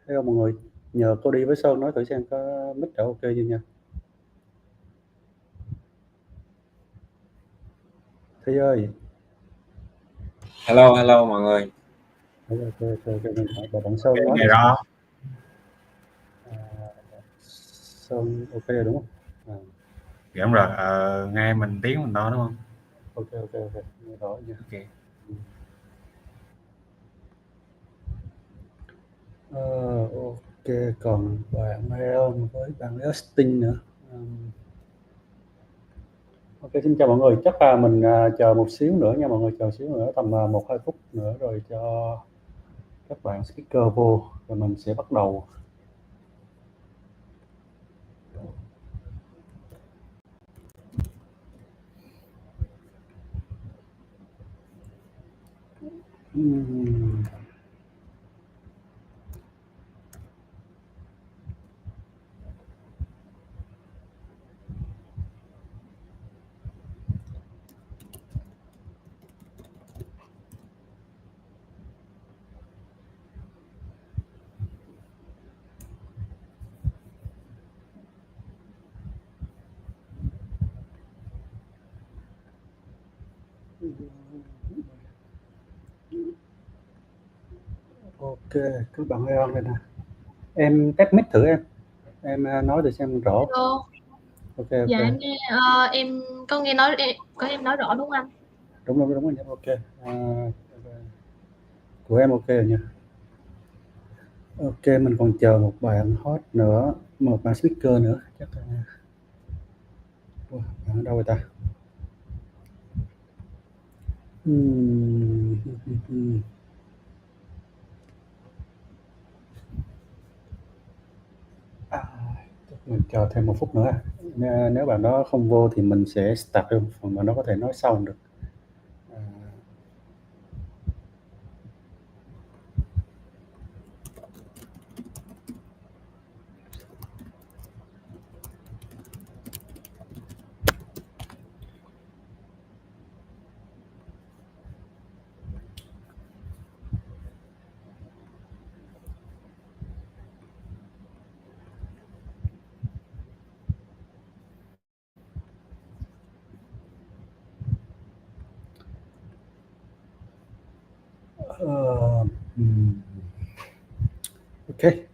Hello mọi người, nhờ cô đi với Sơn nói thử xem có mic đã ok chưa nha. Thi ơi. Hello mọi người. Ok, bạn Sơn nói Nghe thử xem. rõ. Sơn ok rồi đúng không? Dạ đúng rồi. Nghe mình tiếng mình đó đúng không? Ok, nghe rõ nha. Ok. Ok, còn bạn Leon với bạn Justin nữa. Ok, xin chào mọi người, chắc là mình chờ một xíu nữa nha mọi người, chờ xíu nữa tầm 1-2 phút nữa rồi cho các bạn speaker vô rồi mình sẽ bắt đầu. Ok, các bạn Leon đây nè. Em test mic thử em nói để xem rõ. Hello. Ok. Dạ em nghe, em có nghe nói em nói rõ đúng không anh? Đúng rồi nha. Ok. Của em ok rồi nha. Ok, mình còn chờ một bạn host nữa, một bạn speaker nữa chắc là bạn ở đâu rồi ta? Chắc mình chờ thêm một phút nữa. Nếu bạn đó không vô thì mình sẽ start luôn, phần bạn đó có thể nói sau được. Okay.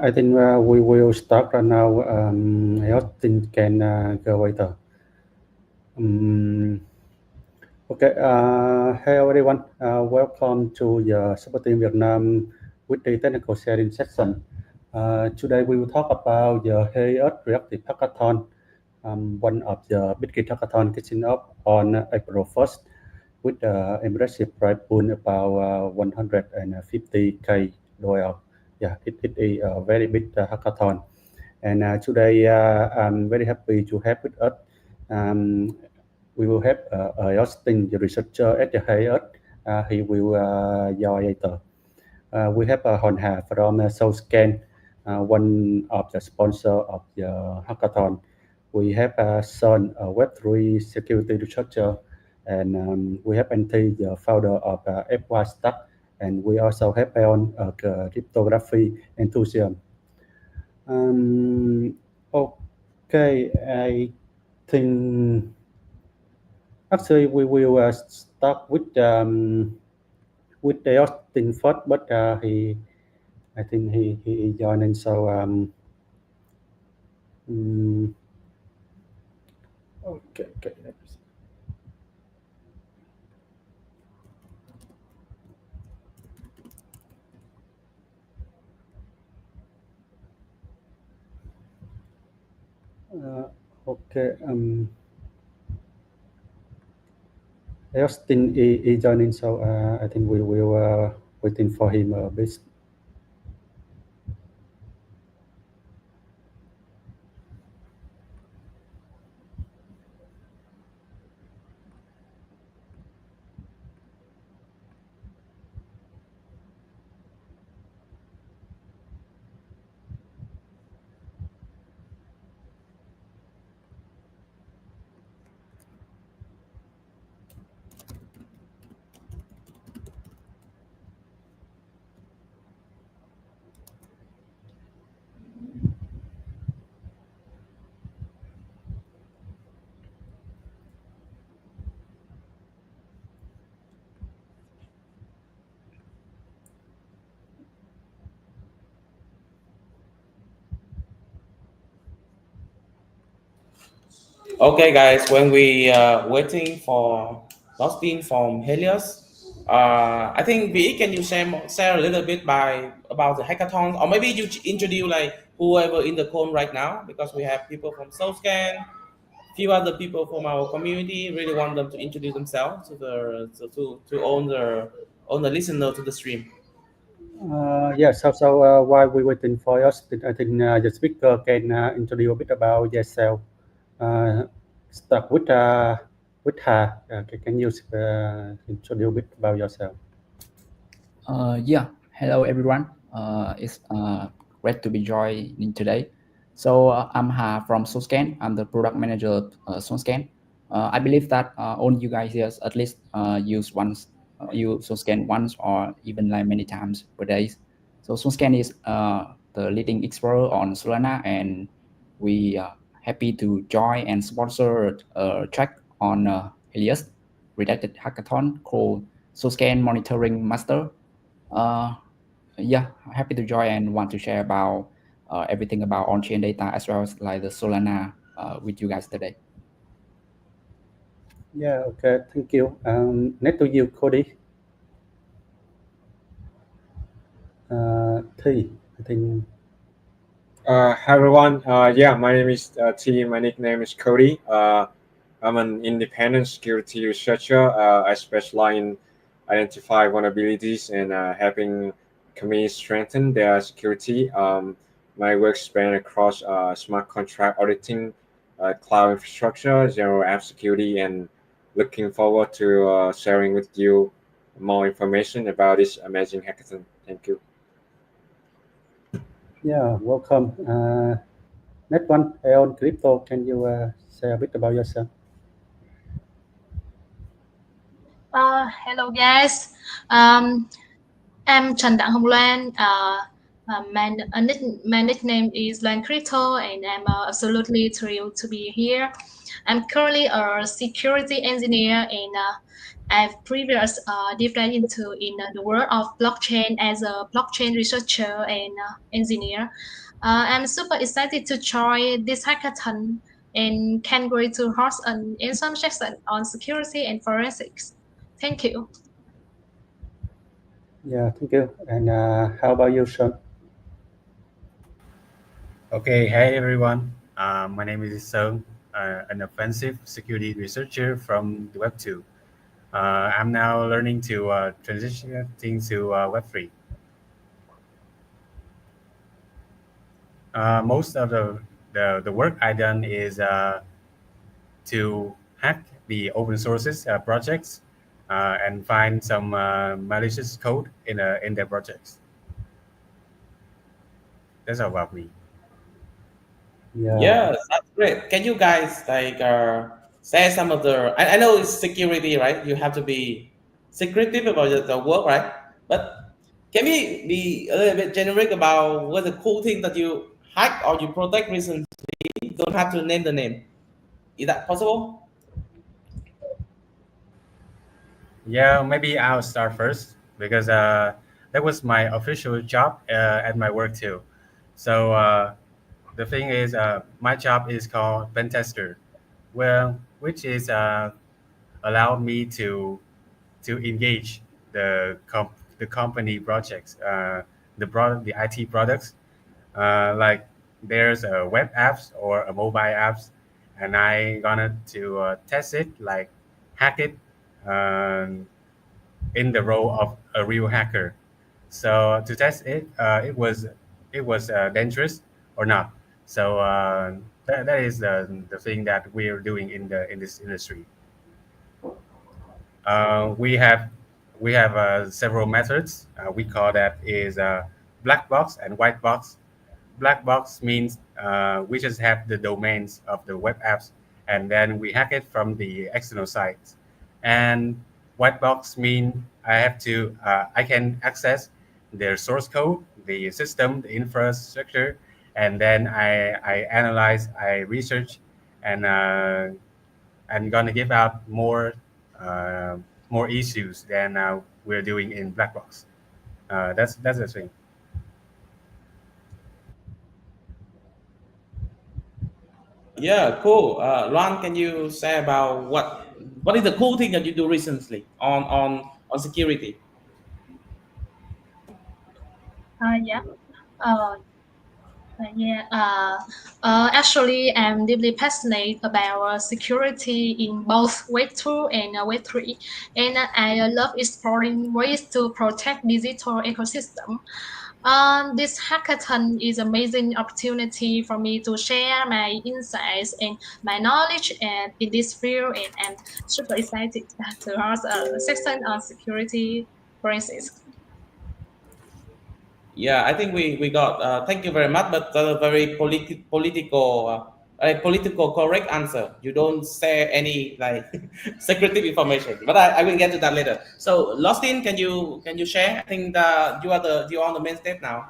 I think we will start right now. Austin can go later. Hello everyone. Welcome to the Super Team Vietnam weekly technical sharing session. Today we will talk about the Helius Redacted Hackathon, one of the biggest hackathon kicking off on April 1st with impressive prize pool about $150K. Yeah, it is a very big hackathon. And today I'm very happy to have with us. We will have Austin, the researcher at the Helius. He will join later. We have Hòn Hà from SoulScan, one of the sponsors of the hackathon. We have Son, a Web3 security researcher, and we have NT, the founder of FY Stack, and we also have Leon, a cryptography enthusiast. Okay, I think actually we will start with the Austin first, but I think he joining, so okay. Let me see. Okay. Austin is joining, so I think we will waiting for him a bit. Okay, guys, when we waiting for Dustin from Helius, I think V, can you share a little bit by about the hackathon, or maybe you introduce like whoever in the call right now, because we have people from SoulScan, few other people from our community. Really want them to introduce themselves to the to own the listener to the stream. Yeah, while we're waiting for us, I think the speaker can introduce a bit about yourself. Uh, Start with her. Can you introduce a bit about yourself? Yeah, hello everyone. It's great to be joining today. So I'm Ha from SoulScan. I'm the product manager of SoulScan. I believe that all you guys here at least use SoulScan once or even like many times per day. So SoulScan is the leading explorer on Solana, and we are happy to join and sponsor a track on Helius Redacted Hackathon called SoulScan Monitoring Master. uh, yeah, happy to join and want to share about everything about on-chain data as well as like the Solana with you guys today. Yeah, okay, thank you. Next to you, Cody. T, I think. Hi everyone. Yeah, my name is T. My nickname is Cody. I'm an independent security researcher. I specialize in identify vulnerabilities and helping companies strengthen their security. My work span across smart contract auditing, cloud infrastructure, general app security, and looking forward to sharing with you more information about this amazing hackathon. Thank you. Yeah, welcome. Next one, Aeon Crypto. Can you say a bit about yourself? Hello guys. Um, I'm Trần Đặng Hồng Loan. My nickname is Loan Crypto, and I'm absolutely thrilled to be here. I'm currently a security engineer, and I've previously dipped into in the world of blockchain as a blockchain researcher and engineer. I'm super excited to join this hackathon and can't wait to host an awesome session on security and forensics. Thank you. Yeah, thank you. And how about you, Sean? Okay, hey everyone. My name is Sung, an offensive security researcher from the Web2. I'm now learning to transition things to Web3. Most of the work I done is to hack the open sources projects and find some malicious code in their projects. That's all about me. Yeah, Yeah, that's great. Can you guys like say some of the? I know it's security, right? You have to be secretive about the work, right? But can we be a little bit generic about what the cool thing that you hack or you protect recently? Don't have to name the name. Is that possible? Yeah, maybe I'll start first because that was my official job at my work too. So the thing is, my job is called pen tester, well, which is allow me to engage the company projects, the IT products, like there's a web apps or a mobile apps, and I gonna to test it, like hack it, um, in the role of a real hacker. So to test it, it was dangerous or not. So that is the thing that we are doing in this industry. We have several methods. We call that is black box and white box. Black box means we just have the domains of the web apps, and then we hack it from the external sites. And white box mean I can access their source code, the system, the infrastructure, and then I analyze, I research, and I'm gonna give out uh, more issues than we're doing in black box. That's the thing. Yeah, cool. Ron, can you say about what is the cool thing that you do recently on security? Yeah. Uh, yeah. Actually, I'm deeply passionate about security in both Web 2 and Web 3, and I love exploring ways to protect digital ecosystem. This hackathon is an amazing opportunity for me to share my insights and my knowledge and in this field, and I'm super excited to host a section on security forensics. Yeah, I think we got. Thank you very much, but a very political, political correct answer. You don't say any like secretive information, but I will get to that later. So, Lostin, can you share? I think that you are on the main stage now.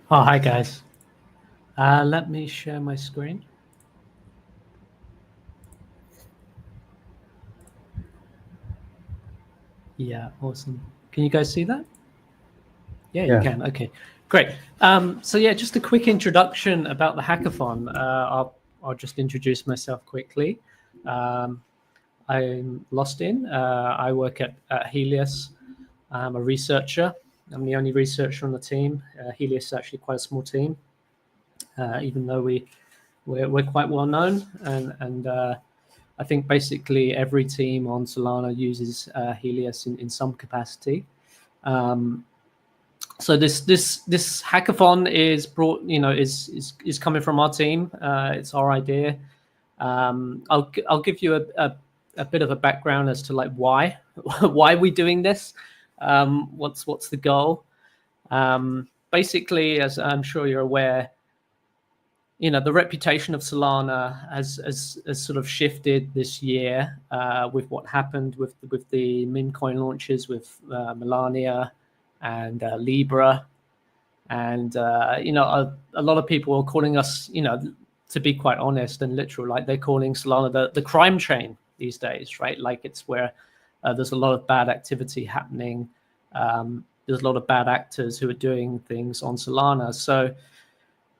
Oh, hi guys. Let me share my screen. Yeah, awesome. Can you guys see that? Yeah, you Yeah. can. Okay, great. So yeah, just a quick introduction about the hackathon. I'll just introduce myself quickly. I'm lost in. I work at Helius. I'm a researcher. I'm the only researcher on the team. Helius is actually quite a small team, even though we're quite well known, and I think basically every team on Solana uses Helius in some capacity. So this hackathon is brought, is coming from our team. It's our idea. I'll give you a bit of a background as to like why why we're doing this. What's the goal? Basically, as I'm sure you're aware, the reputation of Solana has sort of shifted this year with what happened with the meme coin launches with Melania and Libra, and a lot of people are calling us, to be quite honest and literal, like they're calling Solana the crime chain these days, right? Like it's where there's a lot of bad activity happening. There's a lot of bad actors who are doing things on Solana. So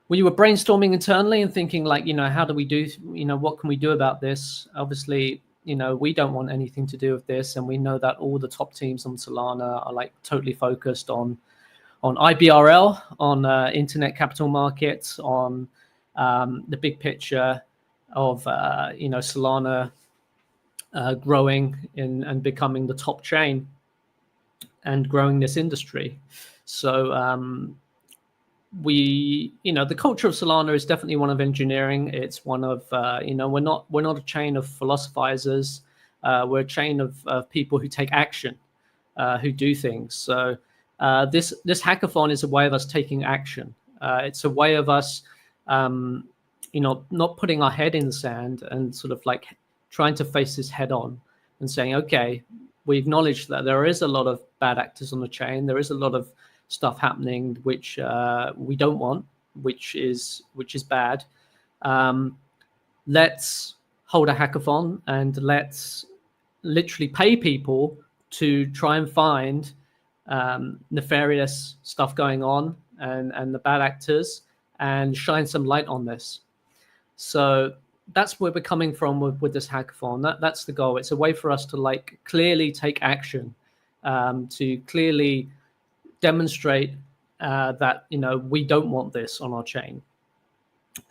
we were brainstorming internally and thinking like, how do we do, what can we do about this? Obviously, we don't want anything to do with this. And we know that all the top teams on Solana are like totally focused on IBRL, on internet capital markets, on the big picture of, Solana growing and becoming the top chain and growing this industry. So, the culture of Solana is definitely one of engineering. It's one of we're not a chain of philosophizers. We're a chain of people who take action, who do things. So this hackathon is a way of us taking action. It's a way of us not putting our head in the sand and sort of like trying to face this head on and saying, okay, we acknowledge that there is a lot of bad actors on the chain. There is a lot of stuff happening which we don't want, which is bad. Let's hold a hackathon and let's literally pay people to try and find nefarious stuff going on and the bad actors and shine some light on this. So that's where we're coming from with this hackathon. That's the goal. It's a way for us to like clearly take action, to clearly demonstrate that we don't want this on our chain,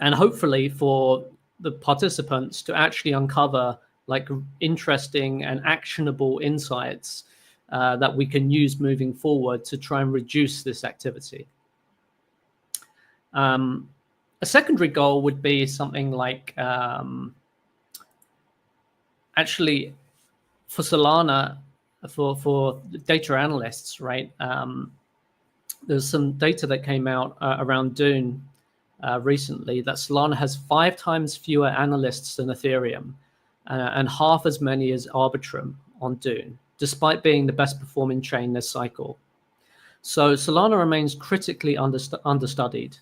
and hopefully for the participants to actually uncover like interesting and actionable insights that we can use moving forward to try and reduce this activity. A secondary goal would be something like actually for Solana, for data analysts, right? There's some data that came out around Dune recently that Solana has 5 times fewer analysts than Ethereum and half as many as Arbitrum on Dune, despite being the best performing chain this cycle. So Solana remains critically understudied,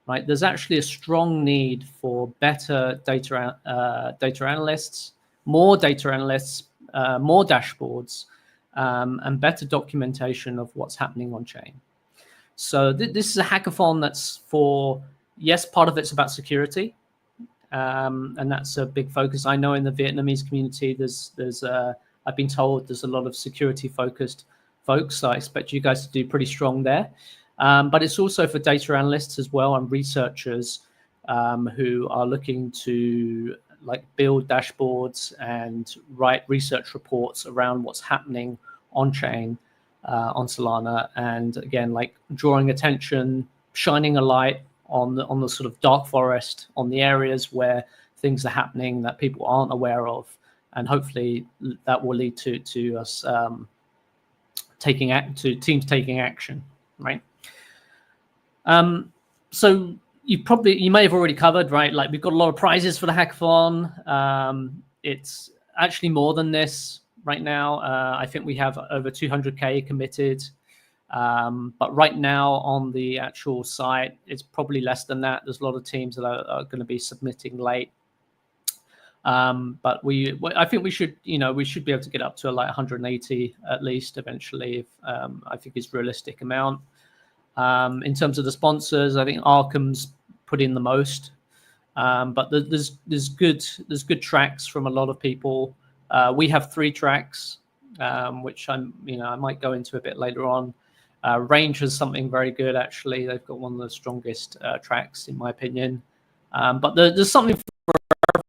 right? There's actually a strong need for better data analysts, more data analysts, more dashboards, and better documentation of what's happening on chain. So this is a hackathon that's for, yes, part of it's about security. and that's a big focus. I know in the Vietnamese community, there's I've been told there's a lot of security focused folks. So I expect you guys to do pretty strong there. But it's also for data analysts as well and researchers who are looking to like build dashboards and write research reports around what's happening on chain on Solana, and again, like drawing attention, shining a light on the sort of dark forest, on the areas where things are happening that people aren't aware of, and hopefully that will lead to us teams taking action, right? So you may have already covered, right? Like we've got a lot of prizes for the hackathon. It's actually more than this right now. I think we have over 200K committed. But right now on the actual site, it's probably less than that. There's a lot of teams that are going to be submitting late. But I think we should be able to get up to like 180 at least eventually. If I think is realistic amount. In terms of the sponsors, I think Arkham's put in the most, but there's good tracks from a lot of people. We have 3 tracks, which I might go into a bit later on. Range has something very good actually. They've got one of the strongest tracks in my opinion. But there's something for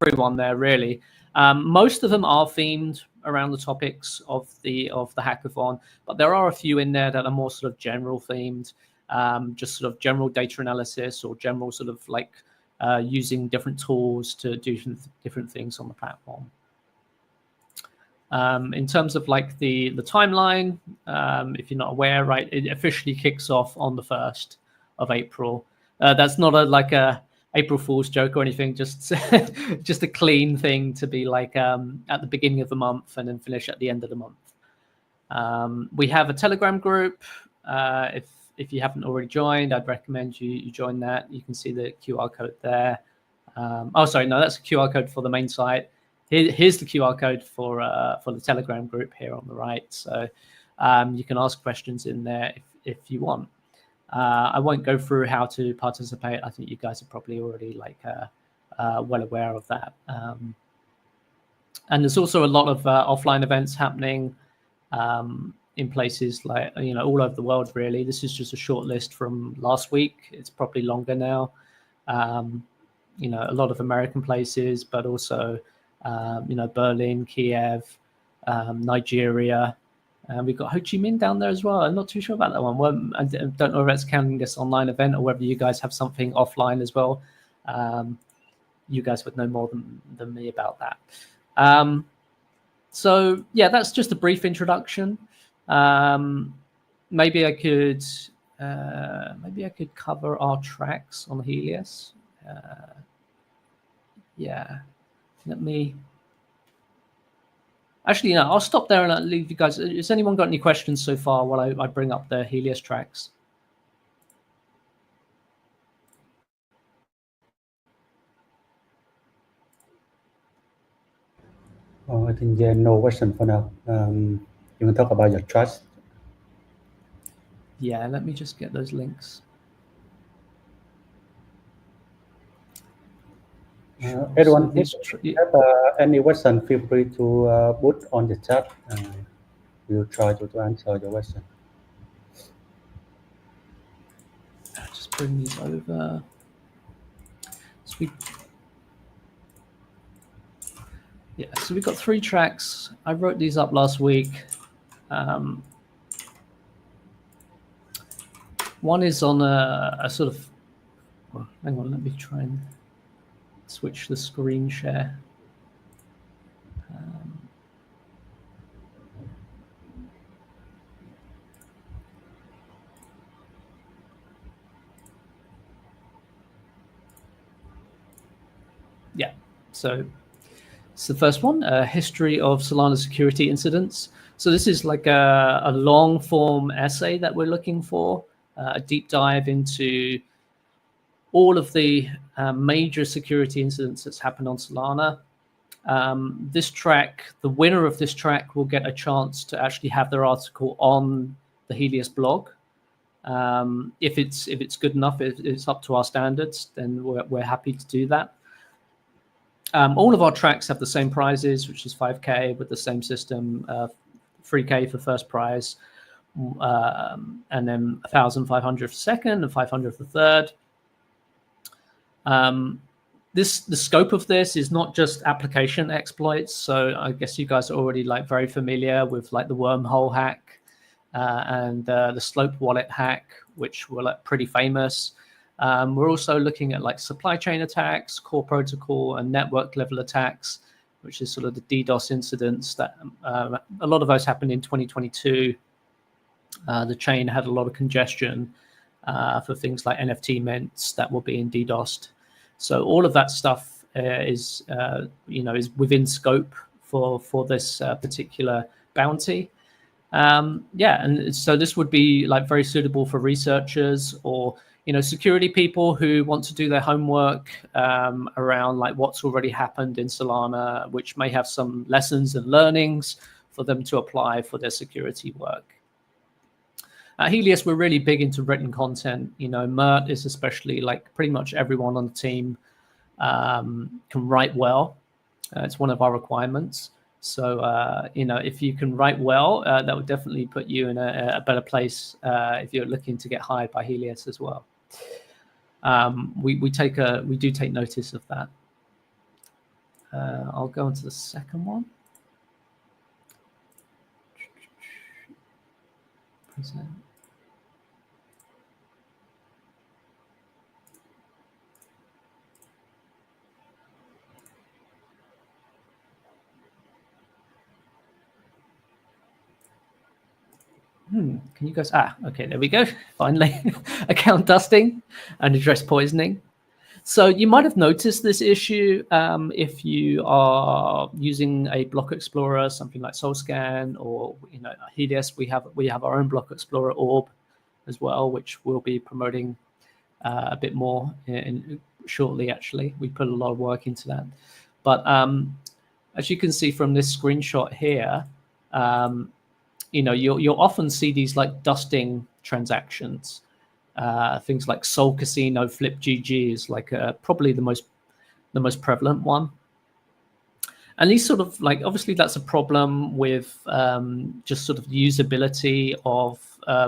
everyone there really. Most of them are themed around the topics of the hackathon, but there are a few in there that are more sort of general themed. Just sort of general data analysis or general sort of like using different tools to do different things on the platform. In terms of like the timeline, if you're not aware, right, it officially kicks off on the 1st of April. That's not a April Fool's joke or anything, just just a clean thing to be like at the beginning of the month and then finish at the end of the month. We have a Telegram group. If you haven't already joined, I'd recommend you join that. You can see the QR code there. Oh, sorry, no, that's a QR code for the main site. Here's the QR code for the Telegram group here on the right. So you can ask questions in there if you want. I won't go through how to participate. I think you guys are probably already like well aware of that. And there's also a lot of offline events happening in places like, all over the world, really. This is just a short list from last week. It's probably longer now. A lot of American places, but also, Berlin, Kiev, Nigeria. We've got Ho Chi Minh down there as well. I'm not too sure about that one. Well, I don't know if that's counting this online event or whether you guys have something offline as well. You guys would know more than me about that. So yeah, that's just a brief introduction. Maybe I could cover our tracks on Helius. Yeah, let me. Actually, no, I'll stop there and I'll leave you guys. Has anyone got any questions so far while I bring up the Helius tracks? Oh, I think no question for now. You can talk about your trust. Yeah, let me just get those links. Everyone, if you have any question, feel free to put on the chat. We'll try to answer your question. I'll just bring these over. Sweet. Yeah, so we've got 3 tracks. I wrote these up last week. One is on a sort of. Well, hang on, let me try and switch the screen share. Yeah, so it's the first one, History of Solana Security Incidents. So this is like a long form essay that we're looking for, a deep dive into all of the major security incidents that's happened on Solana. This track, the winner of this track will get a chance to actually have their article on the Helius blog. If it's good enough, if it's up to our standards, then we're happy to do that. All of our tracks have the same prizes, which is 5K with the same system, 3K for first prize, and then 1,500 for second and 500 for third. The scope of this is not just application exploits. So I guess you guys are already like very familiar with like the wormhole hack and the slope wallet hack, which were like pretty famous. We're also looking at like supply chain attacks, core protocol, and network level attacks, which is sort of the DDoS incidents that a lot of those happened in 2022. The chain had a lot of congestion for things like NFT mints that were being DDoSed. So all of that stuff is within scope for this particular bounty. And so this would be like very suitable for researchers or security people who want to do their homework around like what's already happened in Solana, which may have some lessons and learnings for them to apply for their security work. At Helius, we're really big into written content. Mert is especially like pretty much everyone on the team can write well. It's one of our requirements. So, if you can write well, that would definitely put you in a better place if you're looking to get hired by Helius as well. We do take notice of that. I'll go on to the second one. Present. Can you guys? Okay, there we go. Finally, account dusting and address poisoning. So you might have noticed this issue if you are using a block explorer, something like SoulScan, or Helius. We have our own block explorer orb as well, which we'll be promoting a bit more shortly. Actually, we put a lot of work into that. But as you can see from this screenshot here. You'll often see these like dusting transactions, things like Soul Casino, Flip GG is like probably the most prevalent one. And these sort of like, obviously that's a problem with just sort of usability of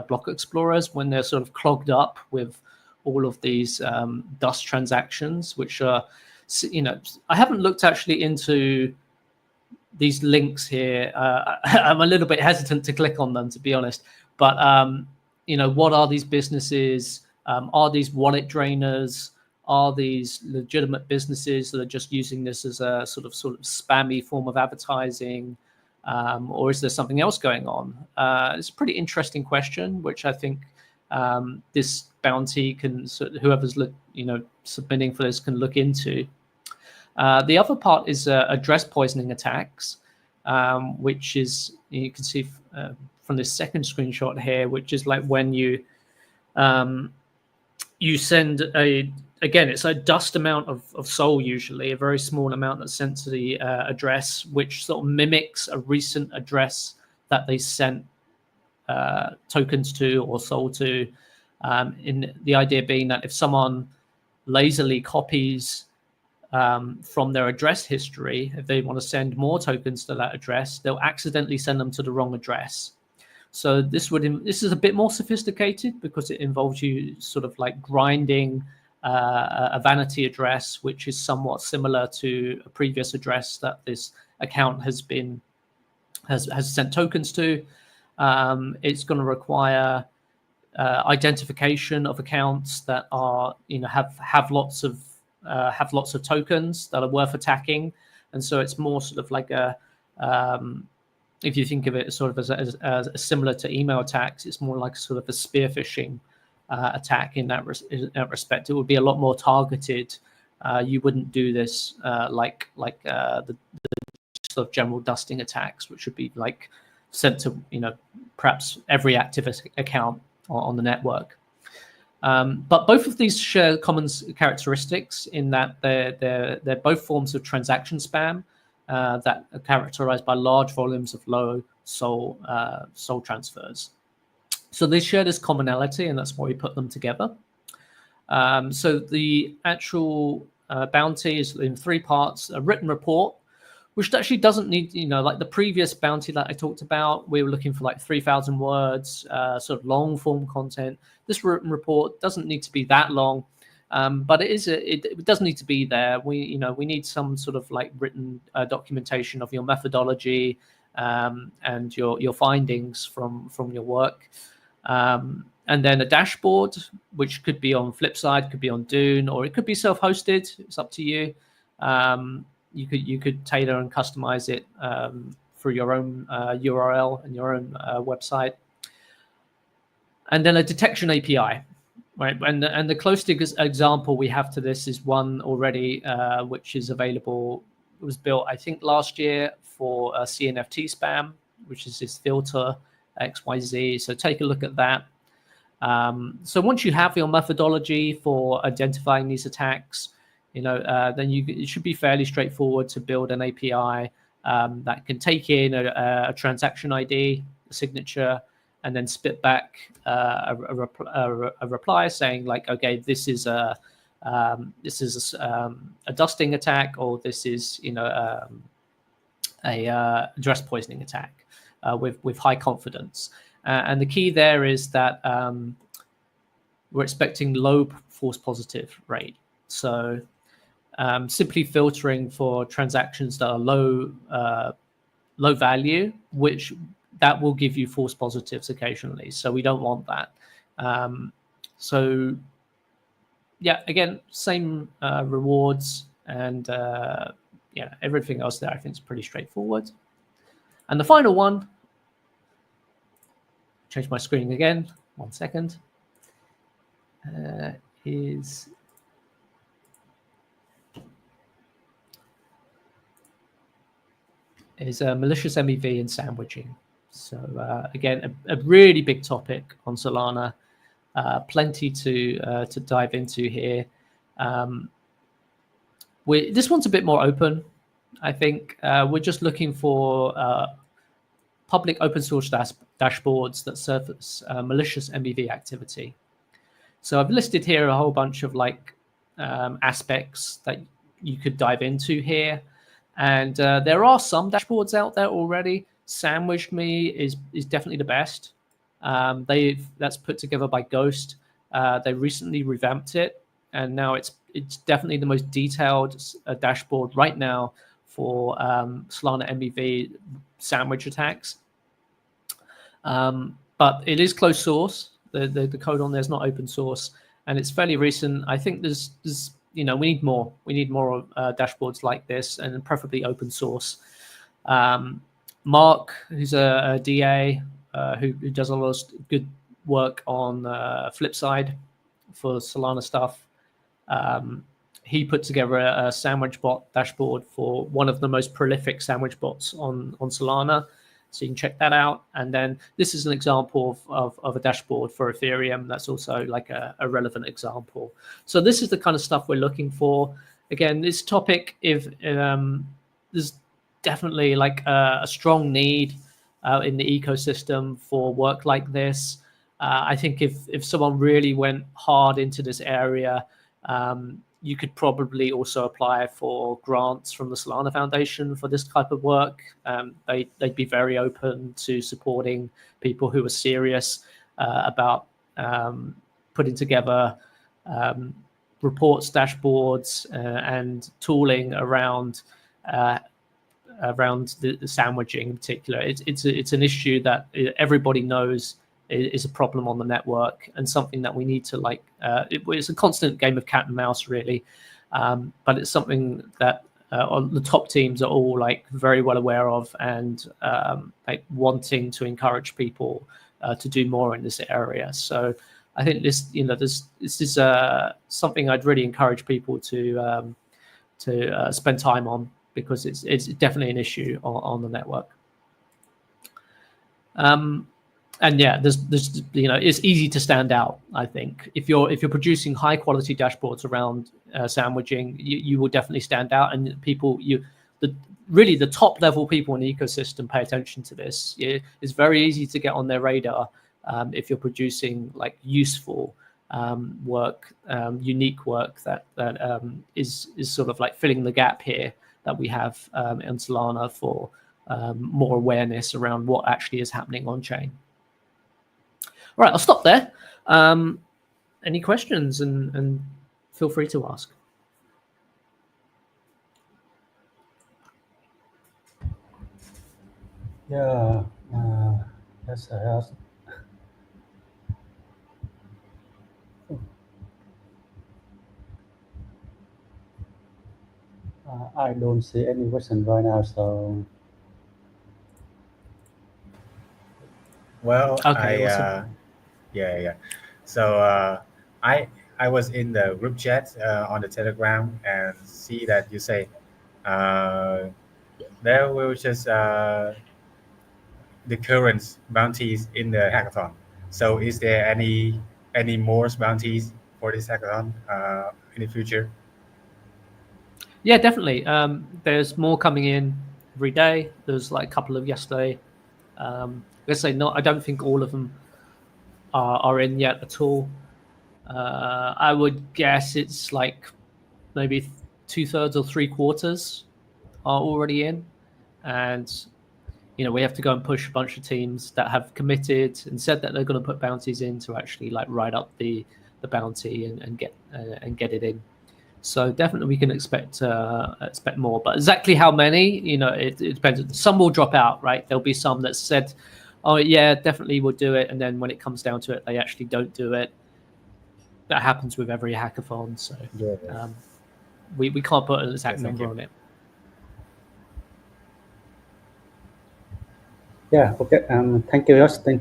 block explorers when they're sort of clogged up with all of these dust transactions, which are, I haven't looked actually into these links here. I'm a little bit hesitant to click on them, to be honest. But what are these businesses? Are these wallet drainers? Are these legitimate businesses that are just using this as a sort of spammy form of advertising, or is there something else going on? It's a pretty interesting question, which I think this bounty can, whoever's submitting for this can look into. The other part is address poisoning attacks, which is, you can see from this second screenshot here, which is like when you send it's a dust amount of Sol, usually a very small amount that's sent to the address, which sort of mimics a recent address that they sent tokens to or Sol to. In the idea being that if someone lazily copies from their address history, if they want to send more tokens to that address, they'll accidentally send them to the wrong address. So this is a bit more sophisticated because it involves you sort of like grinding a vanity address, which is somewhat similar to a previous address that this account has sent tokens to. It's going to require identification of accounts that are have lots of tokens that are worth attacking, and so it's more sort of like a if you think of it sort of as similar to email attacks, it's more like sort of a spear phishing attack in that respect. It would be a lot more targeted. You wouldn't do this like the sort of general dusting attacks, which would be like sent to perhaps every active account on the network. But both of these share common characteristics in that they're both forms of transaction spam that are characterized by large volumes of low Sol transfers. So they share this commonality, and that's why we put them together. So the actual bounty is in 3 parts: a written report, which actually doesn't need, like the previous bounty that I talked about, we were looking for like 3,000 words, sort of long form content. This written report doesn't need to be that long, but it does need to be there. We need some sort of like written documentation of your methodology and your findings from your work. And then a dashboard, which could be on Flipside, could be on Dune, or it could be self-hosted. It's up to you. You could tailor and customize it for your own URL and your own website. And then a detection API, right? And the closest example we have to this is one already, which is available. It was built, I think, last year for CNFT spam, which is this filter XYZ. So take a look at that. So once you have your methodology for identifying these attacks, then it should be fairly straightforward to build an API that can take in a transaction ID, a signature, and then spit back a reply saying like, okay, this is a dusting attack, or this is a address poisoning attack with high confidence. And the key there is that we're expecting low false positive rate. So simply filtering for transactions that are low value, which that will give you false positives occasionally. So we don't want that. So yeah, again, same rewards and everything else there I think is pretty straightforward. And the final one, change my screen again, 1 second, is malicious MEV and sandwiching. So again, a really big topic on Solana, plenty to dive into here. This one's a bit more open, I think. We're just looking for public open source dashboards that surface malicious MEV activity. So I've listed here a whole bunch of aspects that you could dive into here. And there are some dashboards out there already. Sandwiched Me is definitely the best. That's put together by Ghost. They recently revamped it, and now it's definitely the most detailed dashboard right now for Solana MEV sandwich attacks. But it is closed source. The code on there is not open source, and it's fairly recent. I think there's we need more. We need more dashboards like this, and preferably open source. Mark, who's a DA who does a lot of good work on Flipside for Solana stuff. He put together a sandwich bot dashboard for one of the most prolific sandwich bots on Solana. So you can check that out. And then this is an example of a dashboard for Ethereum. That's also like a relevant example. So this is the kind of stuff we're looking for. Again, this topic, if there's definitely like a strong need in the ecosystem for work like this. I think if someone really went hard into this area, you could probably also apply for grants from the Solana Foundation for this type of work. They'd be very open to supporting people who are serious about putting together reports, dashboards, and tooling around the sandwiching in particular. It's an issue that everybody knows is a problem on the network, and something that we need to it's a constant game of cat and mouse really, but it's something that the top teams are all very well aware of, and wanting to encourage people to do more in this area. So I think this is something I'd really encourage people to spend time on, because it's definitely an issue on the network. And yeah, there's it's easy to stand out. I think if you're producing high quality dashboards around sandwiching, you will definitely stand out, and really the top level people in the ecosystem pay attention to this. It's very easy to get on their radar if you're producing useful work, unique work that is sort of like filling the gap here that we have in Solana for more awareness around what actually is happening on chain. All right, I'll stop there. Any questions, and feel free to ask. Yeah, yes, I asked. I don't see any question right now, so Well, Okay, awesome. yeah. So I was in the group chat on the Telegram and see that you say there will just the current bounties in the hackathon. So is there any more bounties for this hackathon in the future? Yeah, definitely. There's more coming in every day. There's like a couple of yesterday. Let's say not. I don't think all of them are in yet at all. I would guess it's like maybe 2/3 or 3/4 are already in, and we have to go and push a bunch of teams that have committed and said that they're going to put bounties in to actually like write up the bounty and get it in. So definitely we can expect more, but exactly how many, it depends. Some will drop out, right? There'll be some that said, oh yeah, definitely we'll do it, and then when it comes down to it, they actually don't do it. That happens with every hackathon, so Yeah. we can't put an exact Yes, thank number you. on it. yeah, okay. Thank you, Justin.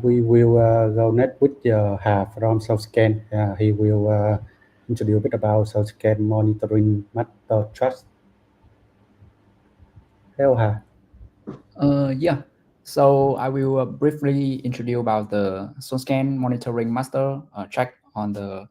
We will go next with Ha from SoulScan. He will introduce a bit about SoulScan monitoring master trust. Hello, Ha. Yeah. So I will briefly introduce about the SoulScan monitoring master track on the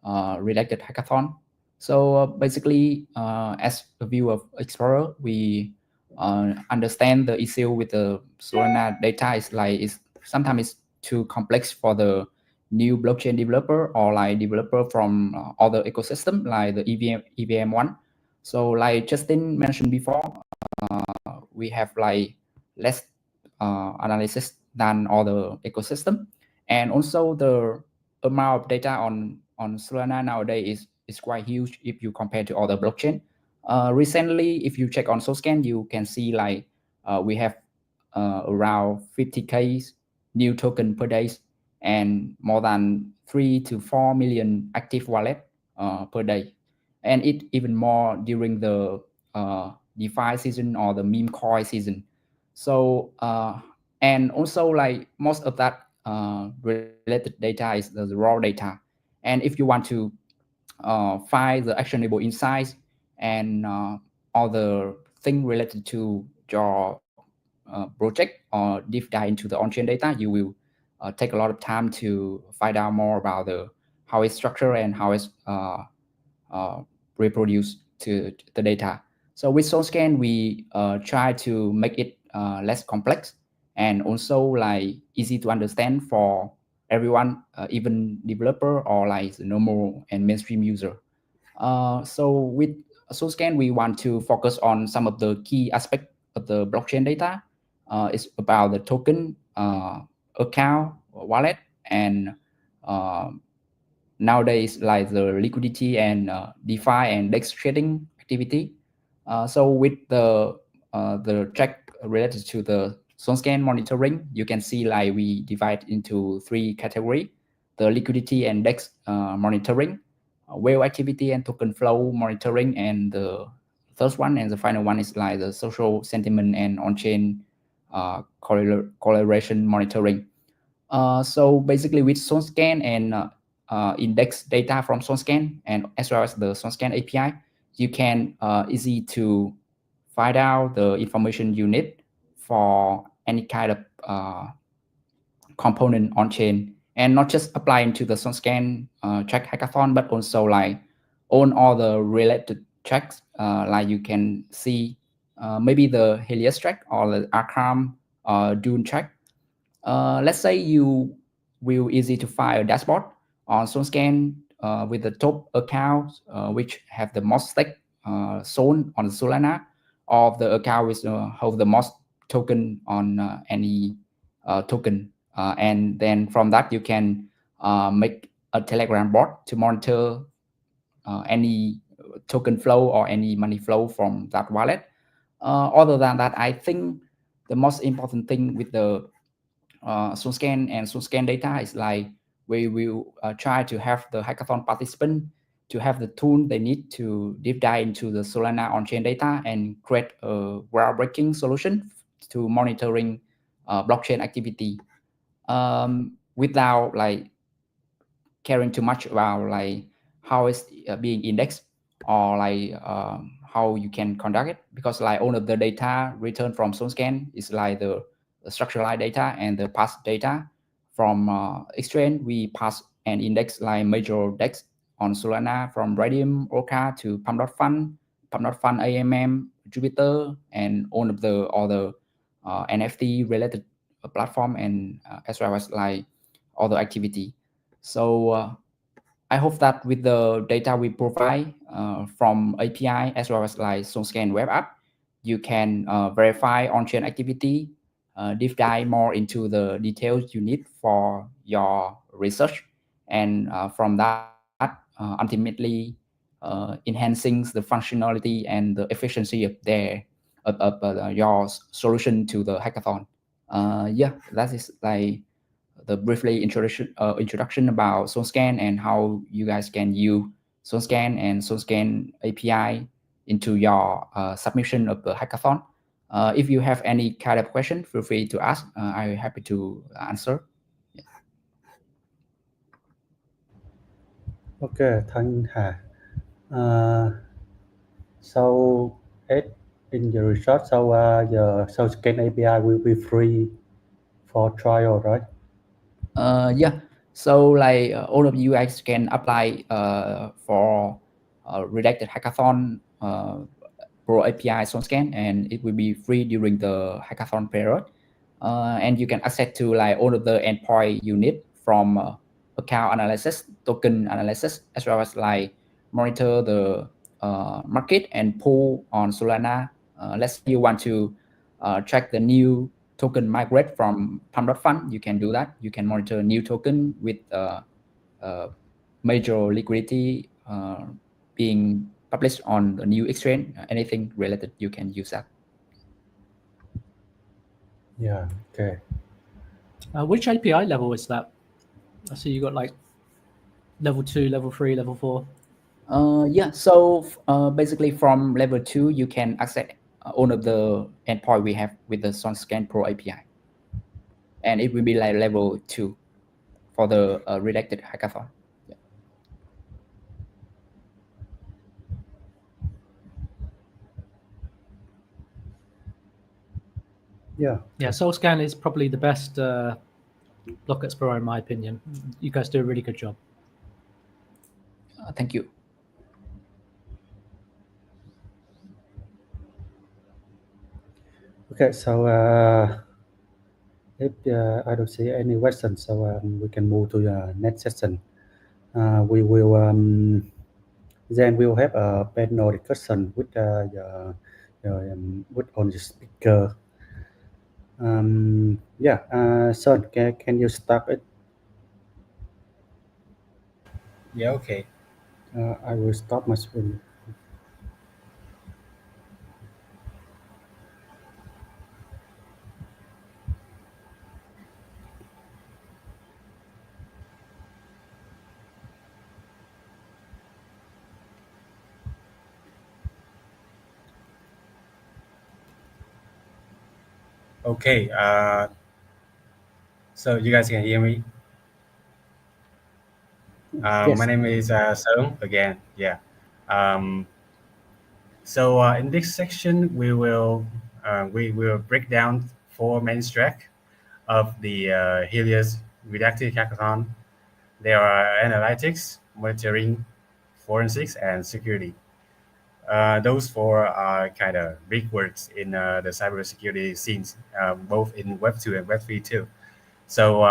Redacted Hackathon. So basically, as a view of Explorer, we understand the issue with the Solana data is like sometimes it's too complex for the new blockchain developer or like developer from other ecosystem like the EVM one. So like Justin mentioned before, we have like less analysis than other ecosystem, and also the amount of data on Solana nowadays is quite huge if you compare to other blockchain. Recently, if you check on SoulScan, you can see like we have around 50K new token per day and more than 3 to 4 million active wallet per day, and it even more during the DeFi season or the meme coin season. So and also like most of that related data is the raw data, and if you want to find the actionable insights and all the thing related to your project or deep dive into the on-chain data, you will take a lot of time to find out more about how it's structured and how it's reproduced to the data. So with SoulScan, we try to make it less complex and also like easy to understand for everyone, even developer or like the normal and mainstream user. So with SoulScan, we want to focus on some of the key aspects of the blockchain data. It's about the token, account, wallet, and nowadays like the liquidity and DeFi and DEX trading activity. So with the track related to the SoulScan monitoring, you can see like we divide into 3 categories: the liquidity and DEX monitoring, whale activity and token flow monitoring, and the first one and the final one is like the social sentiment and on-chain correlation monitoring. So basically with SoulScan and index data from SoulScan and as well as the SoulScan API, you can easy to find out the information you need for any kind of component on chain, and not just applying to the SoulScan track hackathon, but also like on all the related tracks. Like you can see maybe the Helius track or the Arkham Dune track. Let's say you will easy to find a dashboard on SoulScan with the top accounts which have the most stake shown on Solana, or the account which hold the most token on any token. And then from that you can make a Telegram bot to monitor any token flow or any money flow from that wallet. Other than that, I think the most important thing with the SoulScan and SoulScan data is like we will try to have the hackathon participant to have the tool they need to deep dive into the Solana on-chain data and create a groundbreaking solution to monitoring blockchain activity without like caring too much about like how it's being indexed or like how you can conduct it, because like all of the data returned from SoulScan is like the structured data and the past data from exchange. We pass and index like major DEX on Solana from Radium, Orca to Pump.Fund, AMM, Jupiter, and all of the other NFT related platform, and as well as like other activity. So I hope that with the data we provide from API as well as like SoulScan web app, you can verify on-chain activity, deep dive more into the details you need for your research, and from that ultimately enhancing the functionality and the efficiency of your solution to the hackathon. Yeah, that is like the briefly introduction about SoulScan and how you guys can use SoulScan and SoulScan API into your submission of the hackathon. If you have any kind of question, feel free to ask. I'm happy to answer. Yeah. Okay, thank Hà. So in the result, so the SoulScan API will be free for trial, right? Yeah. So like all of you guys can apply for Redacted Hackathon Pro API SoulScan, and it will be free during the hackathon period. And you can access to like all of the endpoint you need from account analysis, token analysis, as well as like monitor the market and pool on Solana. Let's say you want to track the new token migrate from Pump.Fund, you can do that. You can monitor new token with major liquidity being published on the new exchange. Anything related, you can use that. Yeah. Okay. Which API level is that? I see you got like level 2, level 3, level 4. Yeah, so basically from level 2, you can access all of the endpoint we have with the SoulScan Pro API. And it will be like level 2 for the Redacted Hackathon. Yeah. Yeah. Yeah, SoulScan is probably the best block explorer in my opinion. You guys do a really good job. Thank you. Okay, so if I don't see any questions, so we can move to the next session. We will then we'll have a panel discussion with with on the speaker. Yeah, Son, can you start it? Yeah, okay. I will stop my screen. Okay. So you guys can hear me? Yes. My name is Sung again. Yeah. Um, so in this section, we will break down 4 main tracks of the Helius Redacted Hackathon. There are analytics, monitoring, forensics, and security. Those 4 are kind of big words in the cybersecurity scenes, both in Web 2 and Web 3 too. So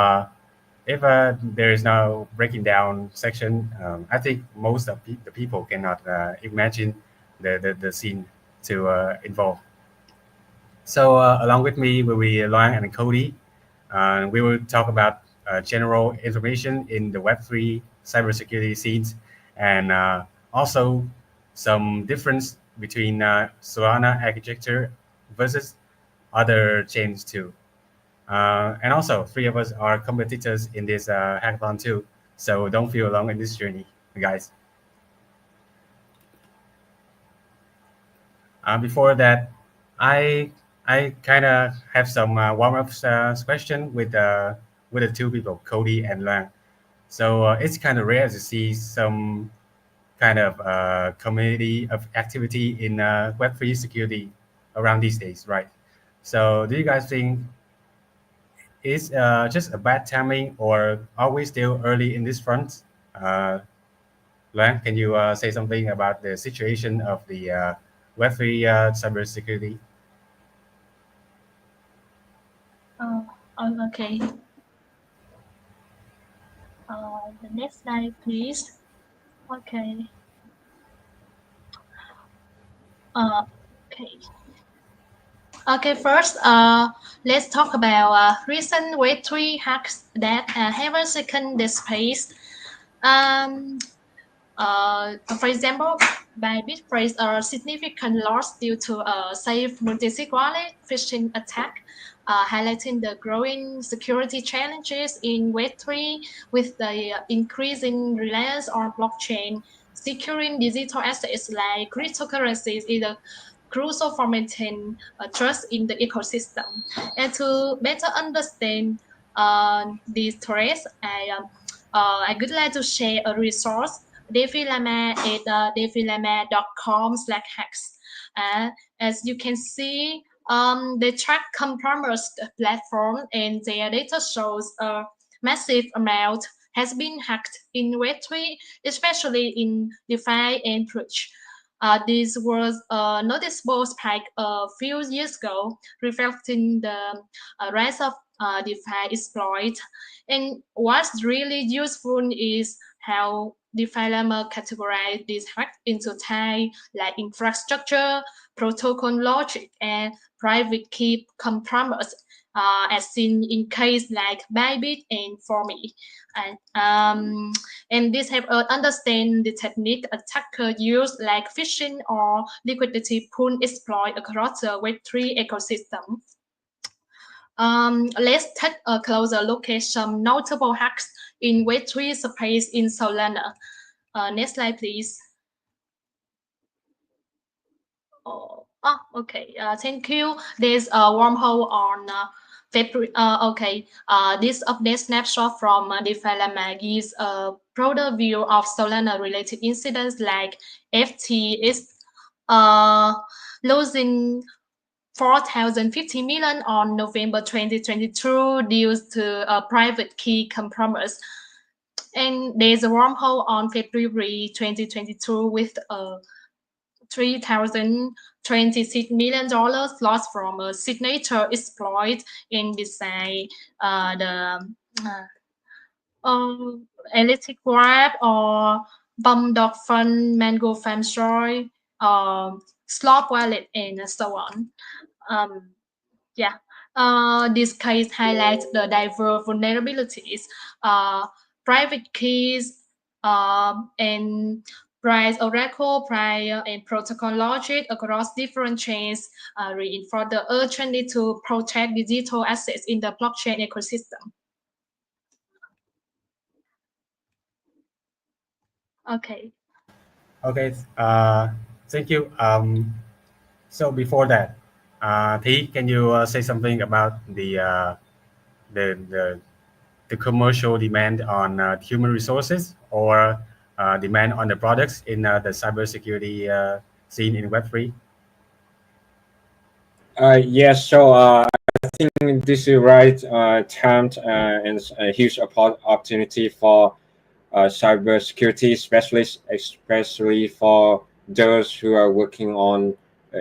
if there is no breaking down section, I think most of the people cannot imagine the scene to involve. So along with me will be Loan and Cody. We will talk about general information in the Web3 cybersecurity scenes, and also some difference between Solana architecture versus other chains too. And also, three of us are competitors in this hackathon too, so don't feel alone in this journey, guys. Before that, I I kind of have some warm-up question with the two people, Cody and Lang. So it's kind of rare to see some kind of community of activity in Web3 security around these days, right? So do you guys think it's just a bad timing, or are we still early in this front? Uh, Luan, can you say something about the situation of the Web3 cybersecurity? Okay. The next slide, please. Okay. Okay. Okay, first, let's talk about recent Web3 hacks that have taken the space. Um, for example, Bybit faced a significant loss due to a safe multi-sig wallet phishing attack, highlighting the growing security challenges in Web3 with the increasing reliance on blockchain. Securing digital assets like cryptocurrencies is a crucial for maintaining trust in the ecosystem. And to better understand these threats, I would like to share a resource Defilama at defilama.com/hacks. As you can see, they track compromised platform and their data shows a massive amount has been hacked in Web3, especially in DeFi and Bridge. This was a noticeable spike a few years ago, reflecting the rise of DeFi exploit. And what's really useful is how developer categorize these hacks into type like infrastructure, protocol logic, and private key compromise, as seen in case like Bybit and Formi. And, um, and this help us understand the technique attacker use like phishing or liquidity pool exploit across the Web3 ecosystem. Let's take a closer look at some notable hacks in Web3 space in Solana. Next slide, please. Okay. Thank you. There's a wormhole on February. Okay. This update snapshot from Development gives a broader view of Solana-related incidents like FTX losing 4,050 million on November 2022 due to a private key compromise. And there's a wormhole on February 2022 with a $3,026 million lost from a signature exploit in beside the Electric Grab or Bum Dog Fund, Mango Farm Story, Slot Wallet, and so on. Yeah. This case highlights the diverse vulnerabilities, private keys, and price oracle, prior, and protocol logic across different chains reinforce the urgent need to protect digital assets in the blockchain ecosystem. Okay. Okay, thank you. So before that, Thi, can you say something about the, the the commercial demand on human resources or demand on the products in the cybersecurity scene in Web3? Yes, so I think this is right time and a huge opportunity for cybersecurity specialists, especially for those who are working on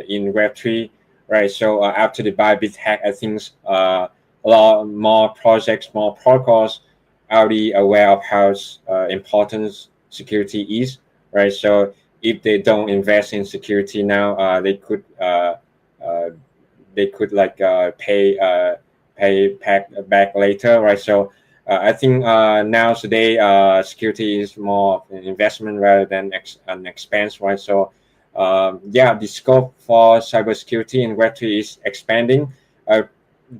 in Web3, right? So after the Bybit hack, I think a lot more projects, more protocols already aware of how important security is, right? So if they don't invest in security now, uh, they could like pay back later, right? So I think now today security is more of an investment rather than an expense, right? So yeah, the scope for cybersecurity in Web3 is expanding. Uh,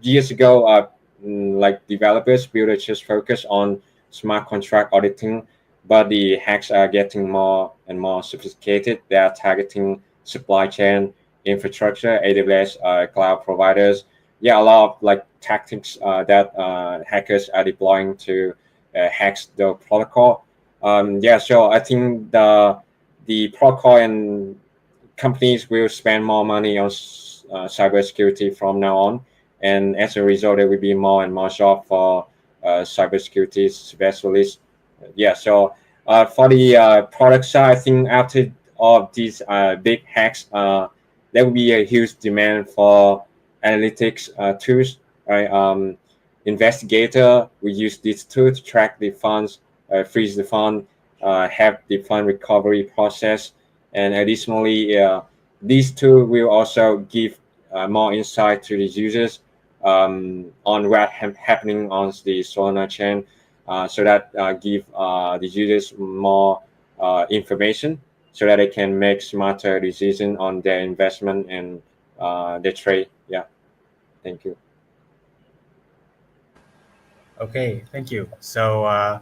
Years ago, like developers, builders just focus on smart contract auditing, but the hacks are getting more and more sophisticated. They are targeting supply chain, infrastructure, AWS, cloud providers. Yeah, a lot of like tactics that hackers are deploying to hack the protocol. Yeah, so I think the protocol and companies will spend more money on cybersecurity from now on, and as a result, there will be more and more job for cybersecurity specialists. Yeah, so for the product side, I think after all of these big hacks, there will be a huge demand for analytics tools. Right, investigator we use this tool to track the funds, freeze the fund, have the fund recovery process, and additionally, these two will also give more insight to the users on what happening on the Solana chain, so that give the users more information so that they can make smarter decision on their investment and their trade. Yeah, thank you. Okay, thank you. So,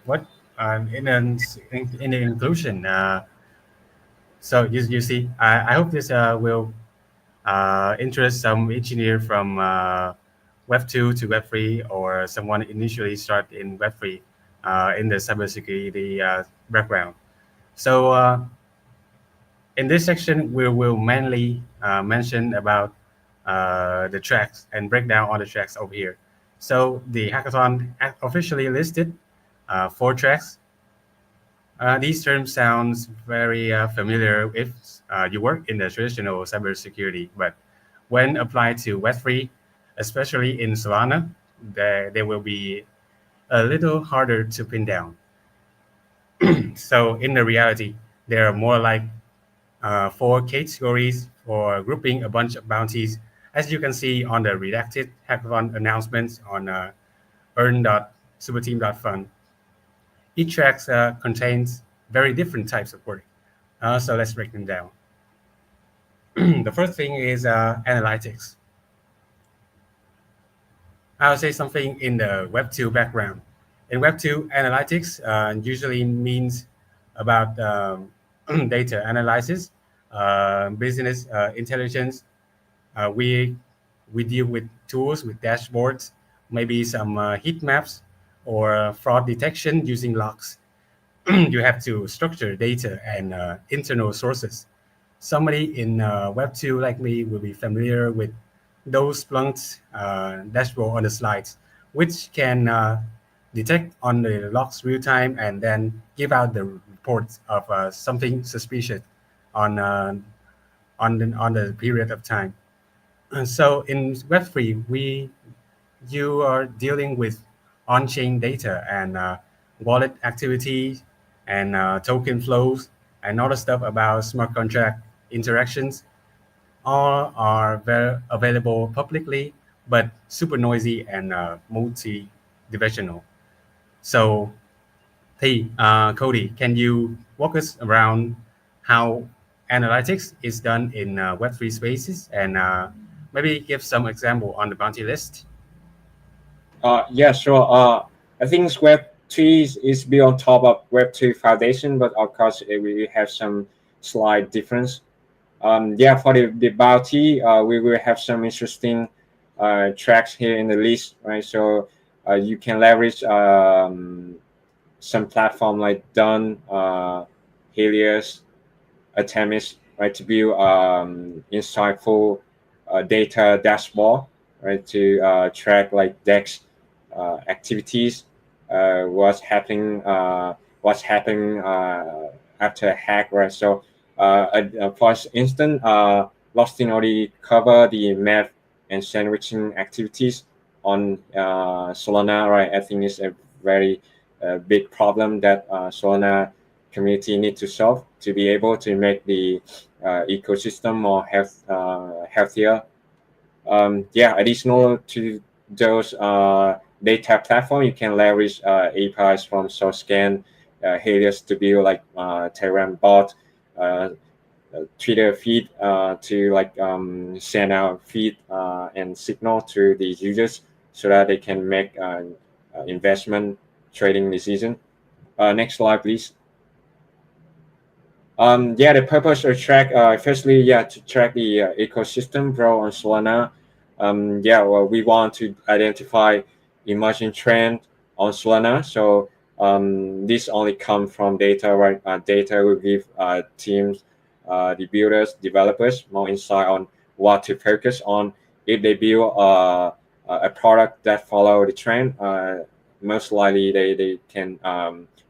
what in the inclusion? So you see, I hope this will interest some engineer from Web 2 to Web 3, or someone initially start in Web 3 in the cybersecurity background. So in this section, we will mainly mention about the tracks and break down all the tracks over here. So the hackathon officially listed 4 tracks. These terms sounds very familiar if you work in the traditional cybersecurity, but when applied to Web3, especially in Solana, they will be a little harder to pin down. So in the reality, there are more like 4 categories for grouping a bunch of bounties, as you can see on the redacted hackathon announcements on earn.superteam.fun. Each track contains very different types of work. So let's break them down. The first thing is analytics. I'll say something in the Web 2 background. In Web 2, analytics usually means about data analysis, business intelligence. We deal with tools with dashboards, maybe some heat maps, or fraud detection using logs. You have to structure data and internal sources. Somebody in Web 2 like me will be familiar with those Splunk dashboard on the slides, which can detect on the logs real time and then give out the reports of something suspicious on on the period of time. And so in Web3, you are dealing with on-chain data and wallet activity and token flows and all the stuff about smart contract interactions. All are very available publicly, but super noisy and multi-dimensional. So, hey, Cody, can you walk us around how analytics is done in Web3 spaces and maybe give some example on the bounty list? Yeah, sure. I think Web3 is built on top of Web2 foundation, but of course we have some slight difference. Yeah, for the bounty, we will have some interesting tracks here in the list, right? So you can leverage some platform like Dun, Helius, Artemis, right, to build insightful data dashboard, right, to track like DEX activities, what's happening after a hack, right? So, for instance, Lostin already cover the math and sandwiching activities on Solana, right? I think it's a very big problem that Solana community need to solve to be able to make the ecosystem more healthier. Additional to those data platform, you can leverage APIs from SourceScan, Helius to build like Telegram bot, Twitter feed to like send out feed and signal to the users so that they can make investment trading decision. Next slide, please. The purpose of track, firstly, to track the ecosystem grow on Solana. We want to identify emerging trend on Solana. So this only comes from data, right? Data will give teams, the builders, developers more insight on what to focus on. If they build a product that follow the trend, most likely they can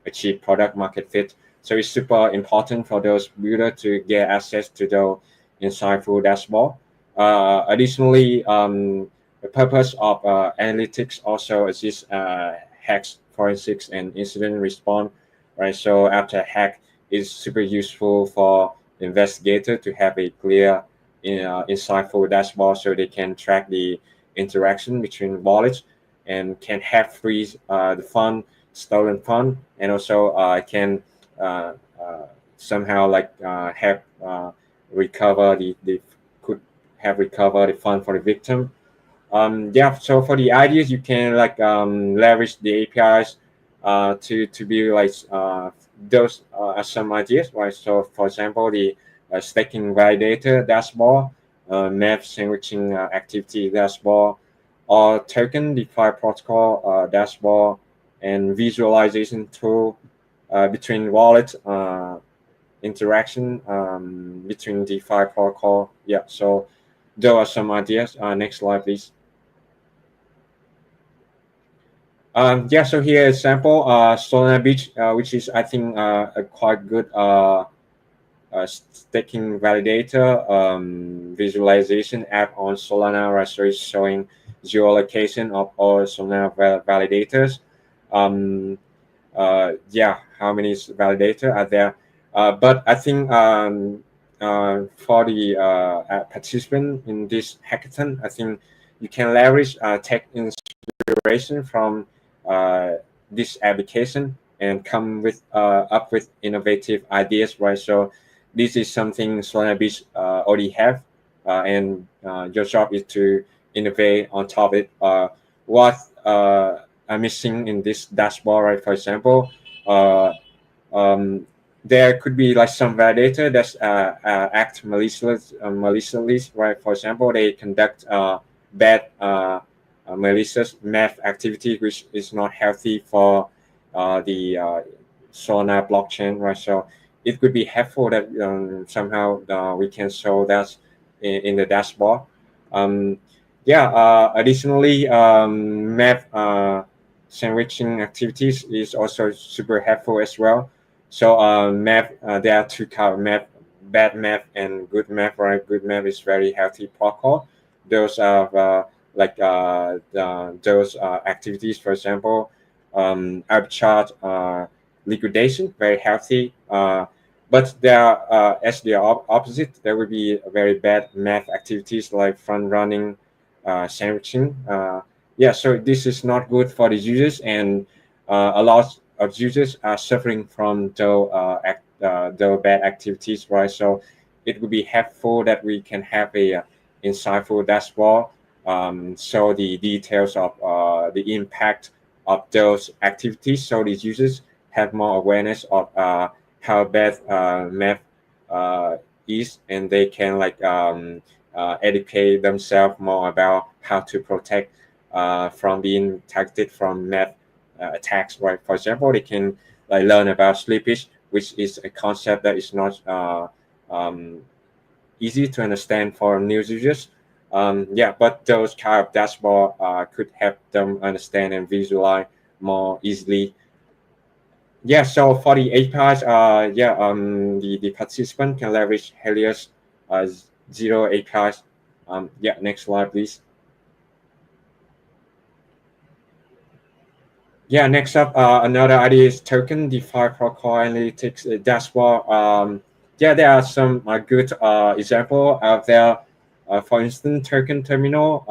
achieve product market fit. So it's super important for those builders to get access to the insightful dashboard. Additionally, the purpose of analytics also exists hacks, forensics, and incident response. Right. So after hack, it's super useful for investigator to have a clear, insightful dashboard so they can track the interaction between wallets and can have freeze the fund, stolen fund, and also can somehow like have recover the could have recovered the fund for the victim. So for the ideas, you can like leverage the APIs to be like those are some ideas, right? So for example, the staking validator dashboard, map sandwiching activity dashboard, or token DeFi protocol dashboard, and visualization tool between wallet interaction between DeFi protocol. So there are some ideas. Next slide, please. So here is sample Solana Beach, which is I think a quite good staking validator visualization app on Solana. Right, so it's showing geolocation of all Solana validators. How many validators are there? But I think for the participant in this hackathon, I think you can leverage tech inspiration from this application and come with up with innovative ideas, right? So this is something Solana Beach already have, and your job is to innovate on top of it. What are missing in this dashboard, right? For example, there could be like some validator that act maliciously, right? For example, they conduct bad malicious math activity, which is not healthy for the Solana blockchain, right? So it could be helpful that somehow we can show that in the dashboard. Additionally, math sandwiching activities is also super helpful as well. So math, there are two kinds of math: bad math and good math. Right? Good math is very healthy protocol. Those are those activities, for example, arbitrage liquidation, very healthy. But there are, as the opposite, there will be very bad math activities like front running, sandwiching. So this is not good for the users, and a lot of users are suffering from the bad activities, right? So it would be helpful that we can have a insightful dashboard, show the details of the impact of those activities, so these users have more awareness of how bad math is, and they can like educate themselves more about how to protect from being targeted from math attacks, right? For example, they can like learn about slippage, which is a concept that is not easy to understand for new users. But those kind of dashboard could help them understand and visualize more easily. So for the APIs, the participant can leverage Helius zero APIs. Next slide, please. Yeah, next up, another idea is token DeFi protocol analytics dashboard. Yeah, there are some good example out there. For instance, token terminal,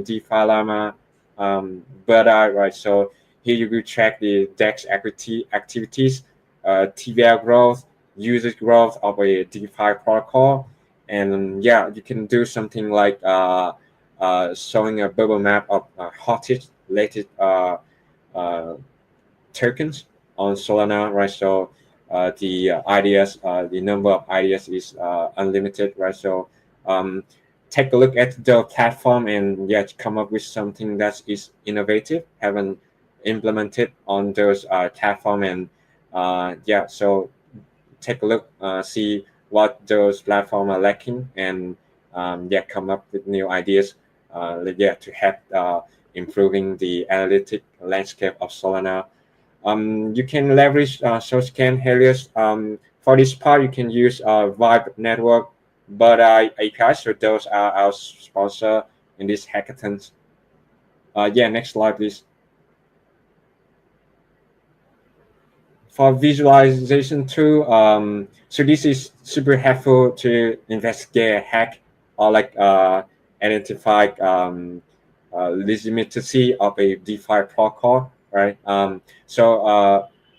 DeFi Llama, Bird Eye, right? So here you will check the DEX equity activities, TVL growth, usage growth of a DeFi protocol, and yeah, you can do something like showing a bubble map of hottest latest uh, tokens on Solana, right? So the ideas, the number of ideas is unlimited, right? So um, take a look at the platform and yeah, come up with something that is innovative, haven't implemented on those platform, and yeah, so take a look, see what those platforms are lacking, and yeah, come up with new ideas, yeah, to help improving the analytic landscape of Solana. You can leverage SourceScan Helius. For this part, you can use Vibe Network, but API. So those are our sponsor in this hackathon. Yeah, next slide, please. For visualization tool, so this is super helpful to investigate a hack or like identify legitimacy of a DeFi protocol, right? After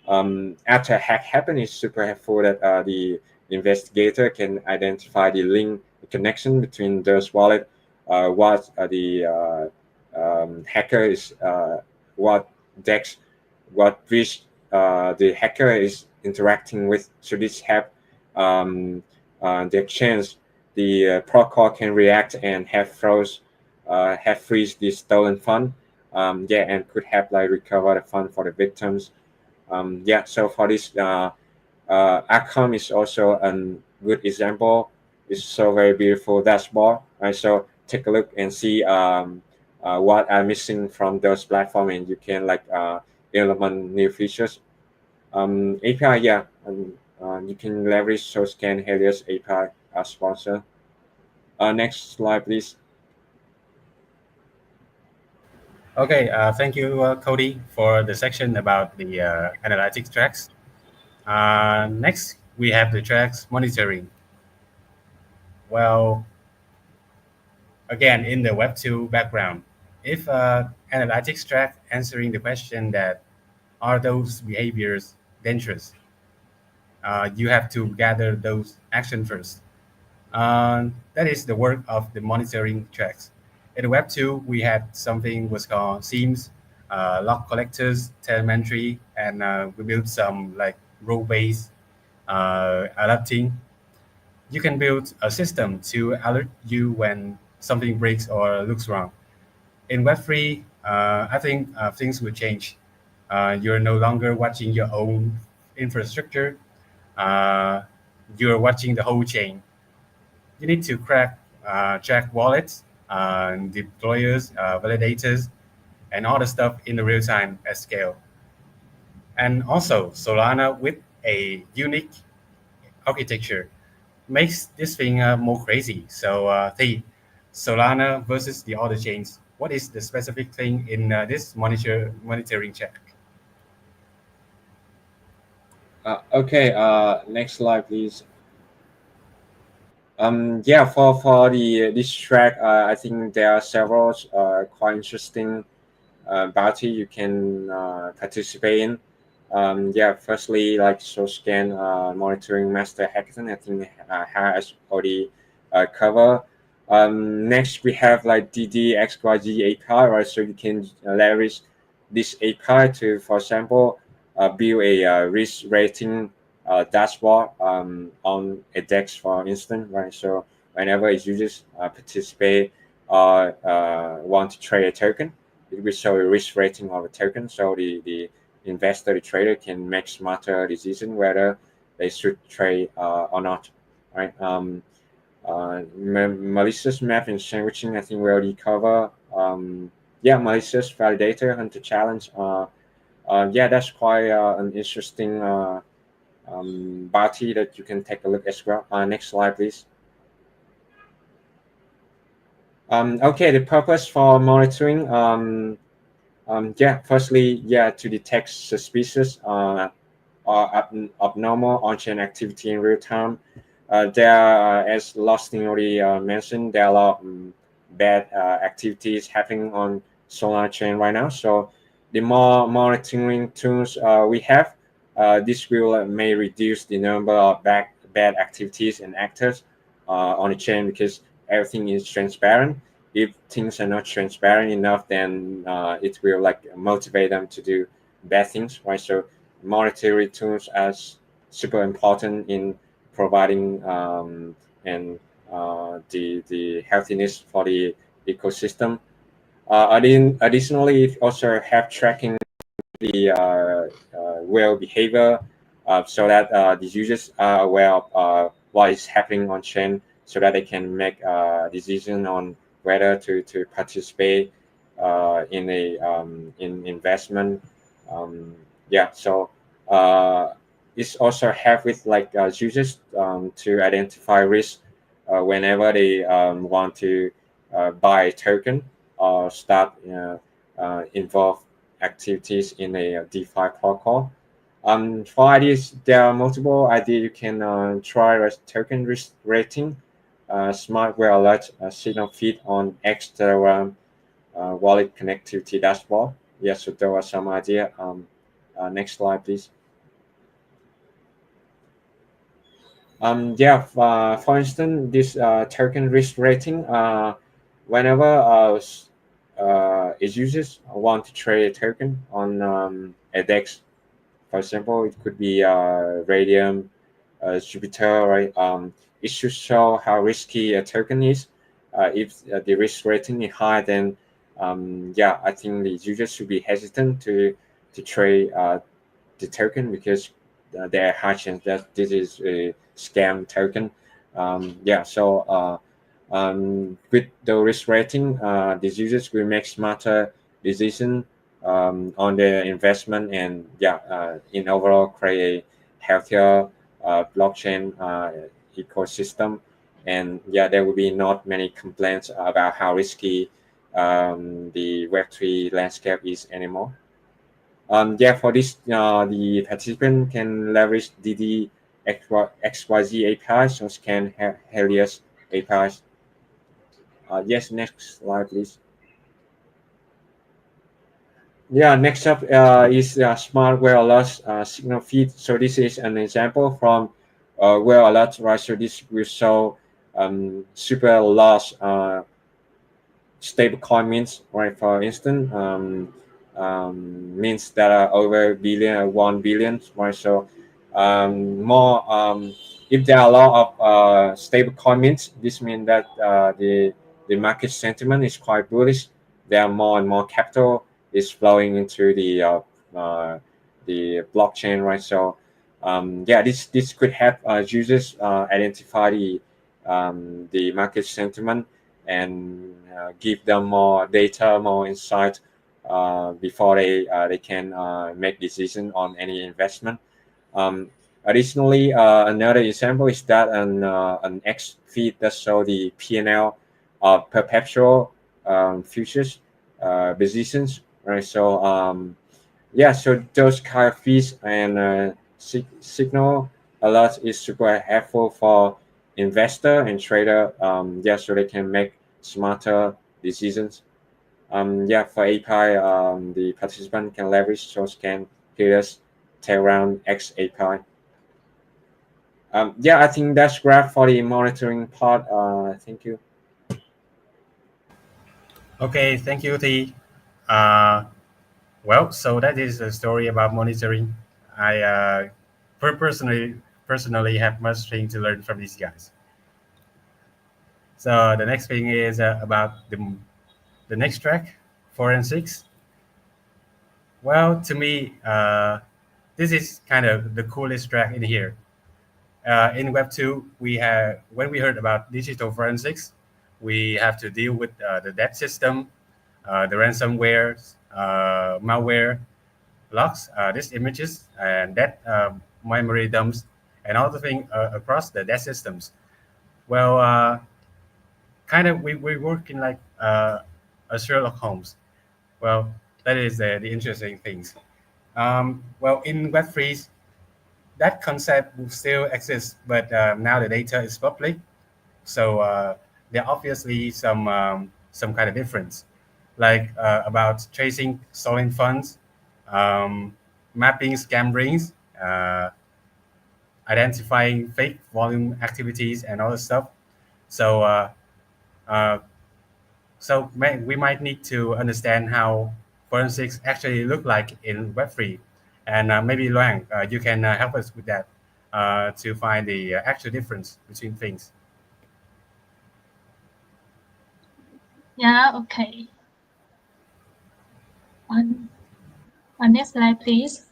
a hack happen, it's super helpful that the investigator can identify the link, the connection between those wallet, what the hacker is, what DEX, what bridge the hacker is interacting with. So this help the exchange, the protocol can react and have freeze the stolen fund. Yeah, and could help like recover the fund for the victims. Yeah, so for this outcome is also a good example. It's so very beautiful dashboard, right? So take a look and see what are missing from those platform, and you can like implement new features. API, yeah, you can leverage SourceScan Helios API as sponsor. Next slide, please. Okay, thank you, Cody, for the section about the analytics tracks. Next, we have the tracks monitoring. Well, again, in the Web2 background, if analytics track answering the question that are those behaviors dangerous, you have to gather those action first. That is the work of the monitoring tracks. In Web 2, we had something was called themes, log collectors, telemetry, and we built some like role-based alerting. You can build a system to alert you when something breaks or looks wrong. In Web 3, I think things will change. You're no longer watching your own infrastructure. Uh, you're watching the whole chain. You need to track wallets, deployers, validators, and all the stuff in the real time at scale. And also, Solana with a unique architecture makes this thing more crazy. So, Solana versus the other chains. What is the specific thing in this monitoring check? Okay, next slide, please. Yeah, for the this track, I think there are several quite interesting bounty you can participate in. Yeah, firstly, like SourceScan monitoring master hackathon, I think has already covered. Next, we have like DDXYZ API, right? So you can leverage this API to, for example, build a risk rating dashboard on a DEX, for instance, right? So whenever users participate or want to trade a token, it will show a risk rating of a token, so the investor, the trader can make smarter decision whether they should trade or not, right? Malicious map and sandwiching, I think we already cover. Yeah, malicious validator hunter challenge. Yeah, that's quite an interesting bounty that you can take a look as well. Next slide, please. Okay, the purpose for monitoring. Yeah, firstly, yeah, to detect suspicious or abnormal on-chain activity in real time. As Lostin already mentioned, there are a lot of bad activities happening on Solana chain right now. So the more monitoring tools we have, this will may reduce the number of bad activities and actors on the chain because everything is transparent. If things are not transparent enough, then it will like motivate them to do bad things, right? So monetary tools as super important in providing and the healthiness for the ecosystem. Additionally, it also have tracking the whale behavior so that the users are aware of what is happening on chain so that they can make a decision on whether to participate in a in investment. Yeah, so uh, it's also help with like users to identify risk whenever they want to buy a token or start involve activities in a DeFi protocol. For ideas, there are multiple ideas you can try as token risk rating, smartware alert, signal feed on extra wallet connectivity dashboard. Yes, so there are some idea. Next slide, please. Yeah, for instance, this token risk rating, whenever its users want to trade a token on a DEX. For example, it could be Radium, Jupiter, right? It should show how risky a token is. If the risk rating is high, then yeah, I think the users should be hesitant to trade the token because there are high chance that this is a scam token. Yeah, so with the risk rating, these users will make smarter decision on their investment and yeah, in overall create a healthier blockchain ecosystem. And yeah, there will be not many complaints about how risky the Web3 landscape is anymore. Yeah, for this, the participant can leverage DD XYZ APIs or scan Helius APIs. Yes, next slide, please. Yeah, next up is smart wear alert signal feed. So this is an example from wear alert, right? So this will show super large stablecoin means, right? For instance, means that are over billion or 1 billion, right? So more if there are a lot of stablecoin means, this means that the market sentiment is quite bullish. There are more and more capital is flowing into the blockchain, right? So yeah, this could help users identify the market sentiment and give them more data, more insight before they can make decision on any investment. Um, Additionally, another example is that an X feed that show the P&L of perpetual futures positions, right? So yeah, so those kind of feeds and signal alerts is super helpful for investor and trader. Yeah, so they can make smarter decisions. Yeah, for API, the participant can leverage source scan, Helius, Telegram, X API. Yeah, I think that's great for the monitoring part. Thank you. Okay, thank you, T. Uh, well, so that is a story about monitoring. I personally have much thing to learn from these guys. So the next thing is about the next track, forensics. Well, to me, this is kind of the coolest track in here. In Web 2, we have when we heard about digital forensics, we have to deal with the debt system, the ransomware, malware, logs, these images, and that memory dumps, and all the thing across the debt systems. Well, kind of we work in like a Sherlock Holmes. Well, That is the interesting things. Well, in Web3, that concept will still exist, but now the data is public, so there are obviously some kind of difference, like about tracing stolen funds, um, mapping scam rings, uh, identifying fake volume activities, and all this stuff. So uh, we might need to understand how forensics actually look like in Web3. And maybe Luang, you can help us with that to find the actual difference between things. Yeah, okay. On, on next slide, please.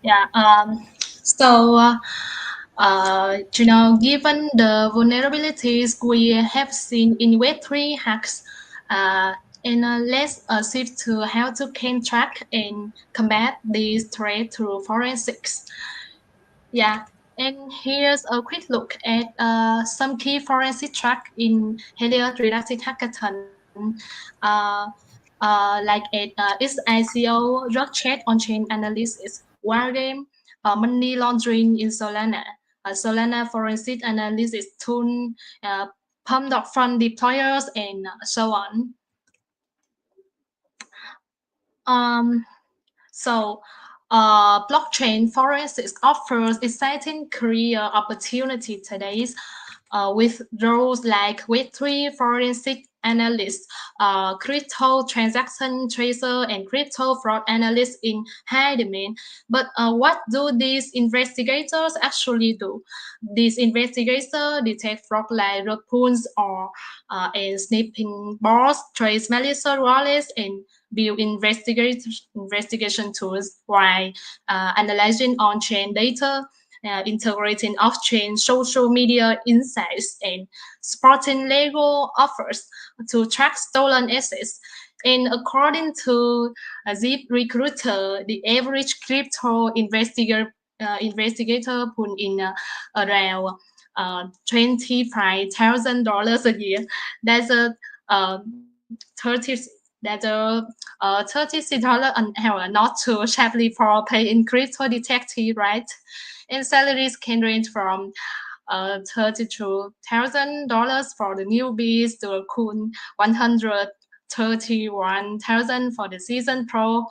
Yeah. Given the vulnerabilities we have seen in Web3 hacks, and let's shift to how to can track and combat these threats through forensics. Yeah, and here's a quick look at some key forensic track in Helius Redacted Hackathon. Uh, its ICO, drug check on-chain analysis, war game, money laundering in Solana, Solana forensic analysis tool, pump fund deployers, and so on. Um, Blockchain forensics offers exciting career opportunity today with roles like Web3 forensic analyst, crypto transaction tracer, and crypto fraud analyst in high demand. But what do these investigators actually do? These investigators detect fraud like rug pulls or and snipping bots, trace malicious wallets, and build investigation tools while analyzing on-chain data, integrating off-chain social media insights, and supporting legal offers to track stolen assets. And according to Zip Recruiter, the average crypto investigator put in around $25,000 a year. That's a uh, 30 $36 an hour, not too sharply for pay in crypto detective, right? And salaries can range from $32,000 for the newbies to a cool 131,000 for the season pro,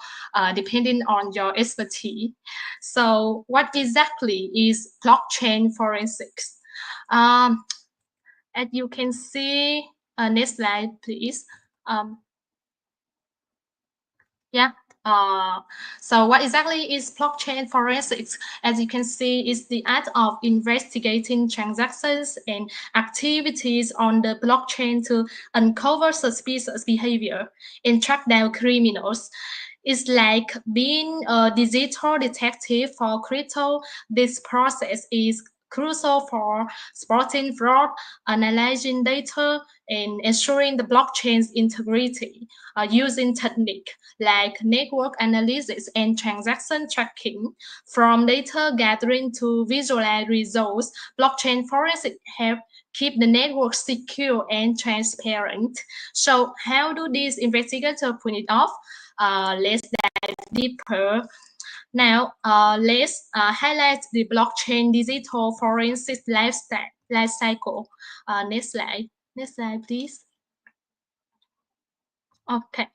depending on your expertise. So, what exactly is blockchain forensics? Um, as you can see, next slide, please. Um, Yeah. So what exactly is blockchain forensics? As you can see, it's the art of investigating transactions and activities on the blockchain to uncover suspicious behavior and track down criminals. It's like being a digital detective for crypto. This process is crucial for spotting fraud, analyzing data, and ensuring the blockchain's integrity using technique like network analysis and transaction tracking. From data gathering to visualize results, blockchain forensics help keep the network secure and transparent. So how do these investigators pull it off? Let's dive deeper. Now, let's highlight the blockchain digital forensic life cycle. Next slide. Next slide, please. Okay.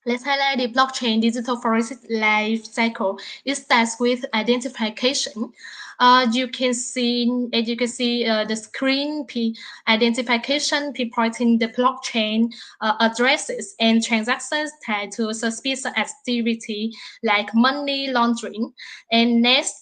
Let's highlight the blockchain digital forensic life cycle. It starts with identification. As you can see, the screen identification pinpointing the blockchain addresses and transactions tied to suspicious activity like money laundering. And next,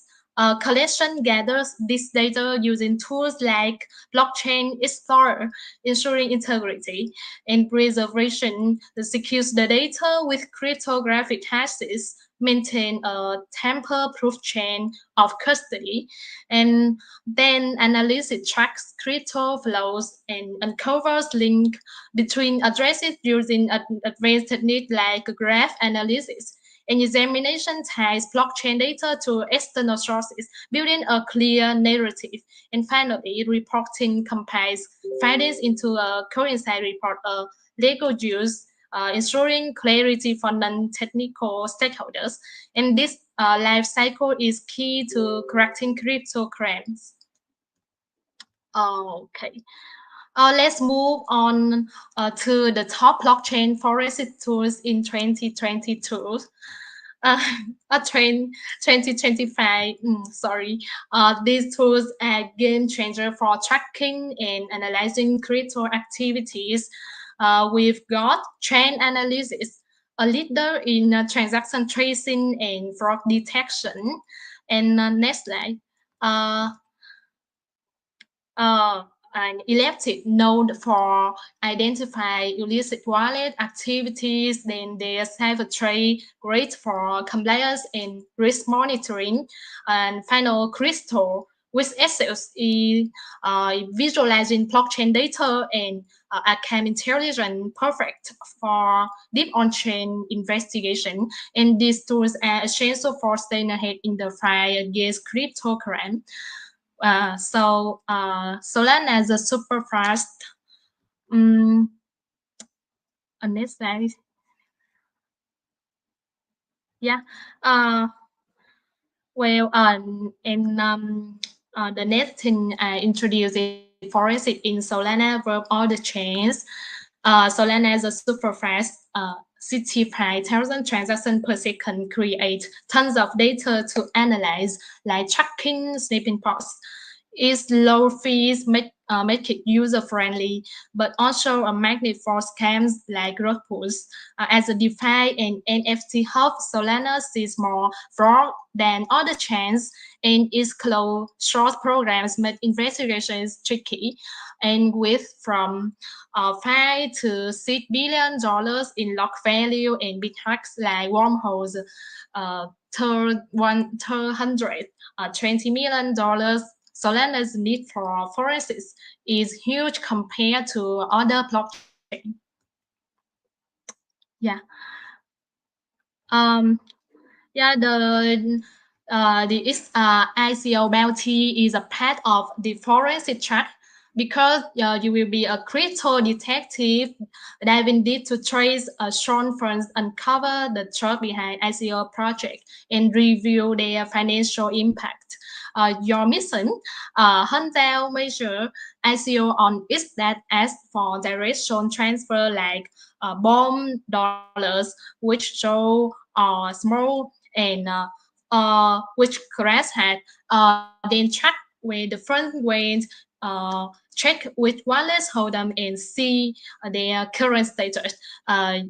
collection gathers this data using tools like Blockchain Explorer, ensuring integrity and preservation that secures the data with cryptographic hashes, maintain a tamper-proof chain of custody, and then analysis tracks crypto flows and uncovers link between addresses using advanced technique like graph analysis. And examination ties blockchain data to external sources, building a clear narrative. And finally, reporting compiles findings into a coincide report, a legal use ensuring clarity for non-technical stakeholders. And this life cycle is key to correcting crypto crimes. Okay. Let's move on to the top blockchain forensic tools in 2022. Uh, a trend 2025. Sorry. These tools are game changer for tracking and analyzing crypto activities. We've got chain analysis, a leader in transaction tracing and fraud detection. And next slide. Uh, uh, an elected node for identify illicit wallet activities, then there's have a trade great for compliance and risk monitoring, and final crystal with excels is visualizing blockchain data and account intelligence perfect for deep on-chain investigation. And these tools are essential for staying ahead in the fight against cryptocurrency. Solana is a super fast. Next slide. Yeah. Well, the next thing I introduced is forensic in Solana for all the chains. Solana is a super fast 65,000 transactions per second, create tons of data to analyze, like tracking, snipping posts. Its low fees make it user friendly, but also a magnet for scams like rug pulls. As a DeFi and NFT hub, Solana sees more fraud than other chains, and its closed source programs make investigations tricky. And with from $5 to $6 billion in lock value and big hacks like wormholes, $120 million. Solana's need for forensics is huge compared to other blockchain. Yeah. The ICO bounty is a part of the forensic track because you will be a crypto detective diving deep to trace short funds, uncover the truth behind ICO project, and review their financial impact. Your mission, hunt down major ICO on its that ask for direction transfer like bomb dollars, which show small and which crash had then track where the front went, uh, check which wallets hold them and see their current status.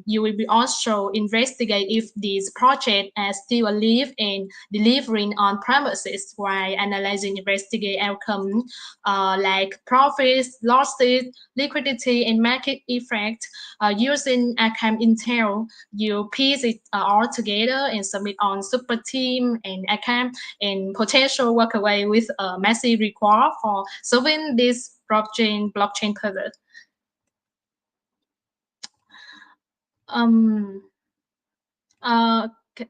You will be also investigate if these projects are still alive and delivering on promises while analyzing investigate outcome like profits, losses, liquidity, and market effect. Using account intel, you piece it all together and submit on super team and account and potential work away with a massive reward for solving this blockchain puzzle. Um. Okay.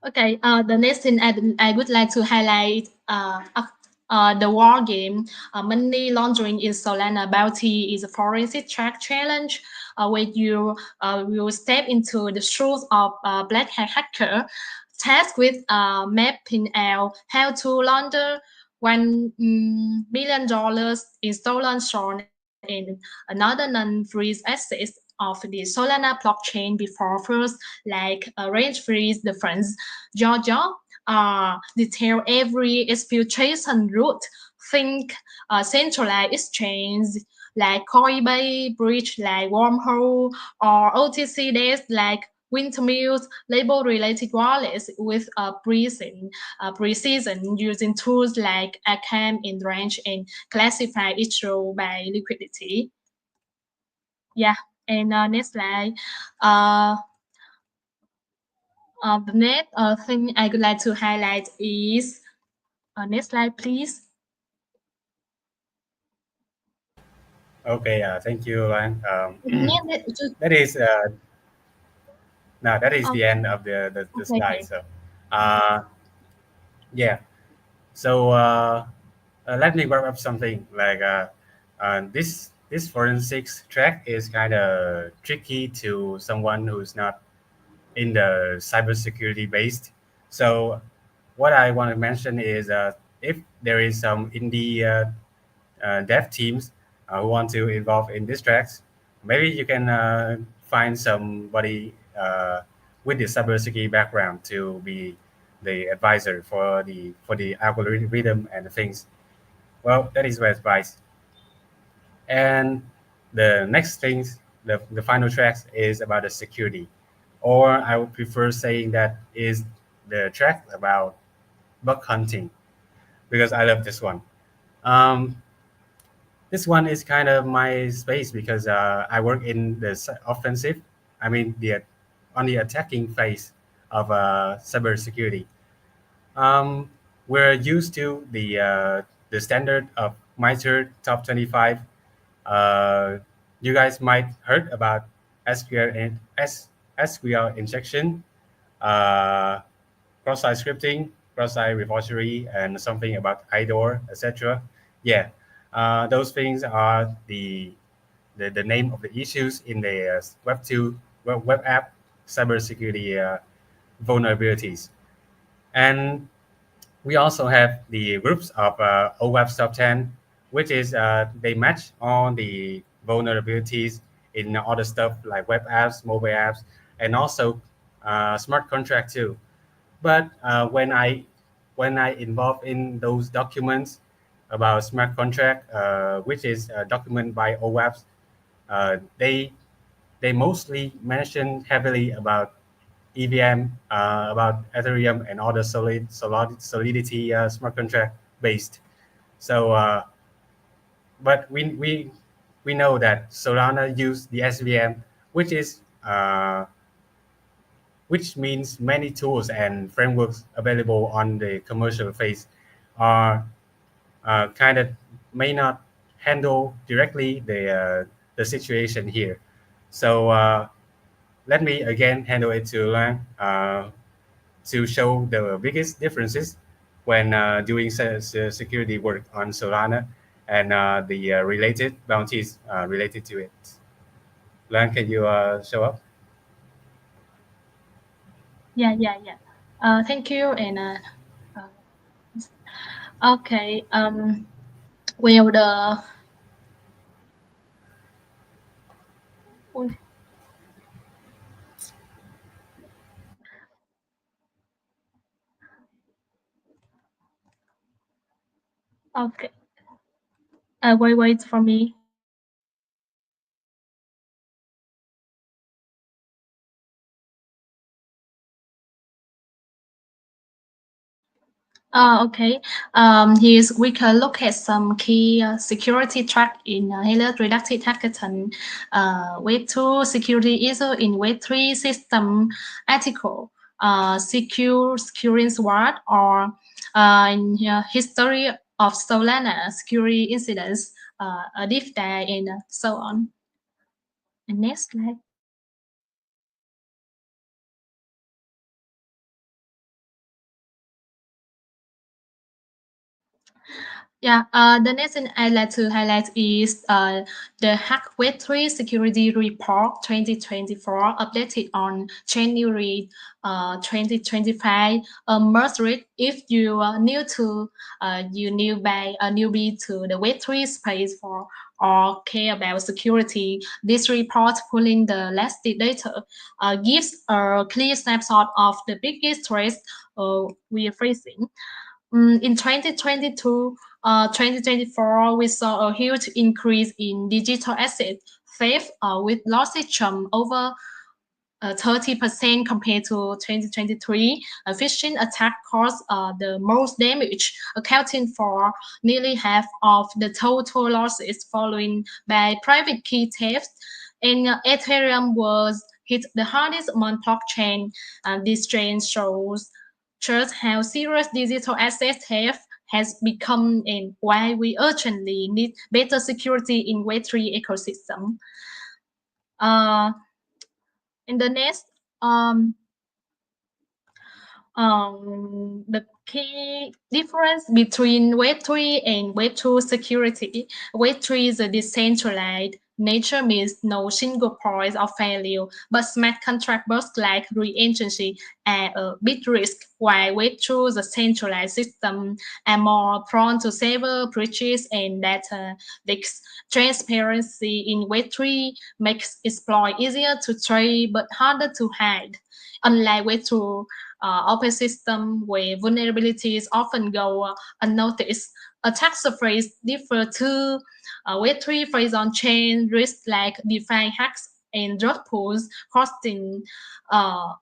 Okay. The next thing I would like to highlight the war game. Money laundering in Solana Bounty is a forensic track challenge where you will step into the shoes of a black hat hacker, tasked with mapping out how to launder $1 billion in stolen short and another non-freeze assets of the Solana blockchain before first, like range freeze the funds. Georgia detail every exfiltration route. Think centralized exchange like Coinbase, bridge like Wormhole, or OTC desk like Wintermills, label related wallets with precision using tools like ACAM in range and classify each row by liquidity. Yeah, and next slide. The next thing I would like to highlight is next slide, please. Okay, thank you, Lan. Just, That is no, that is oh, the end of the okay, slide. So, uh, yeah. So let me wrap up something like this this forensics track is kind of tricky to someone who's not in the cybersecurity based. So what I want to mention is if there is some indie dev teams who want to involve in these tracks, maybe you can find somebody with the cybersecurity background to be the advisor for the algorithm and the things. Well, that is my advice. And the next things, the final tracks is about the security, or I would prefer saying that is the track about bug hunting because I love this one. Um, this one is kind of my space because I work in the offensive, I mean the on the attacking phase of cybersecurity. Um, we're used to the standard of MITRE top 25. Uh, you guys might heard about SQL and SQL injection, uh, cross-site scripting, cross-site repository, and something about IDOR, etc. Yeah, those things are the name of the issues in the web app cybersecurity vulnerabilities. And we also have the groups of OWASP top 10, which is they match on the vulnerabilities in other stuff like web apps, mobile apps, and also smart contract too. But when I involve in those documents about smart contract, which is a document by OWASP, they mostly mention heavily about EVM, about Ethereum and other Solidity smart contract based. So, but we know that Solana use the SVM, which is which means many tools and frameworks available on the commercial phase are kind of may not handle directly the situation here. So let me again handle it to Lang to show the biggest differences when doing security work on Solana and the related bounties related to it. Lang, can you show up? Yeah. Thank you. And okay. Well, ui, okay. Wait for me. Okay. Here's we can look at some key security track in Helius Redacted Hackathon. Wave 2 security issue in Wave 3 system article. Secure Securing SWOT or in history of Solana security incidents, a deep dive and so on. And next slide. Yeah, the next thing I'd like to highlight is the Hack Web 3 Security Report 2024 updated on January 2025. Merge it if you are newbie to the Web 3 space for or care about security. This report pulling the latest data gives a clear snapshot of the biggest threats we are facing. In 2022, 2024, we saw a huge increase in digital asset theft with losses jump over 30% compared to 2023. A phishing attack caused the most damage, accounting for nearly half of the total losses, following by private key theft. And Ethereum was hit the hardest among blockchain. This trend shows just how serious digital asset theft has become and why we urgently need better security in Web3 ecosystem. In the next, um, The key difference between Web3 and Web2 security. Web3 is a decentralized nature means no single point of failure, but smart contract bursts like re-entry are a big risk, while Web2 the centralized system are more prone to server breaches and data leaks. Transparency in Web3 makes exploit easier to trace but harder to hide. Unlike Web2, open system where vulnerabilities often go unnoticed. Attack surface differ to Web3 phase on chain risks like DeFi hacks and drug pools costing uh,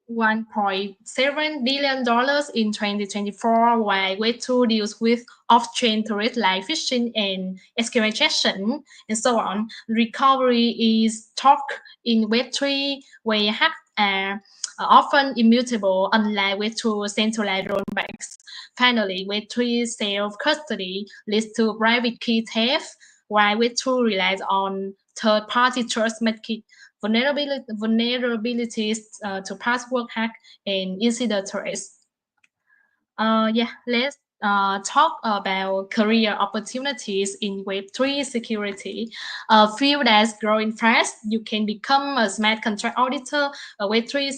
$1.7 billion in 2024, while Web2 deals with off-chain threats like phishing and escalation and so on. Recovery is talk in Web3, where hacks are often immutable, unlike Web2 centralized rollbacks. Finally, Web3 self-custody leads to private key theft, while Web2 relies on third-party trust making vulnerabilities to password hack and insider threats. Let's talk about career opportunities in Web3 security. A field that's growing fast. You can become a smart contract auditor, a Web3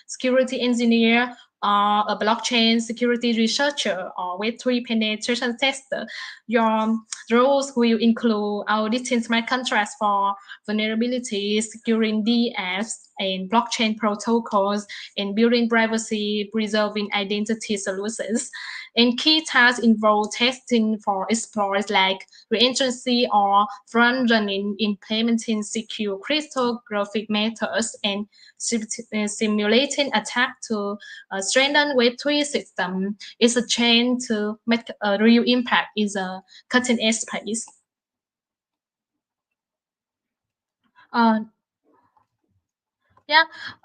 security engineer, a blockchain security researcher, or Web3 penetration tester. Your roles will include auditing smart contracts for vulnerabilities, securing DApps and blockchain protocols, and building privacy preserving identity solutions. And key tasks involve testing for exploits like reentrancy or front-running, implementing secure cryptographic methods, and simulating attack to strengthen Web3 system. Is a chain to make a real impact is a cutting-edge space.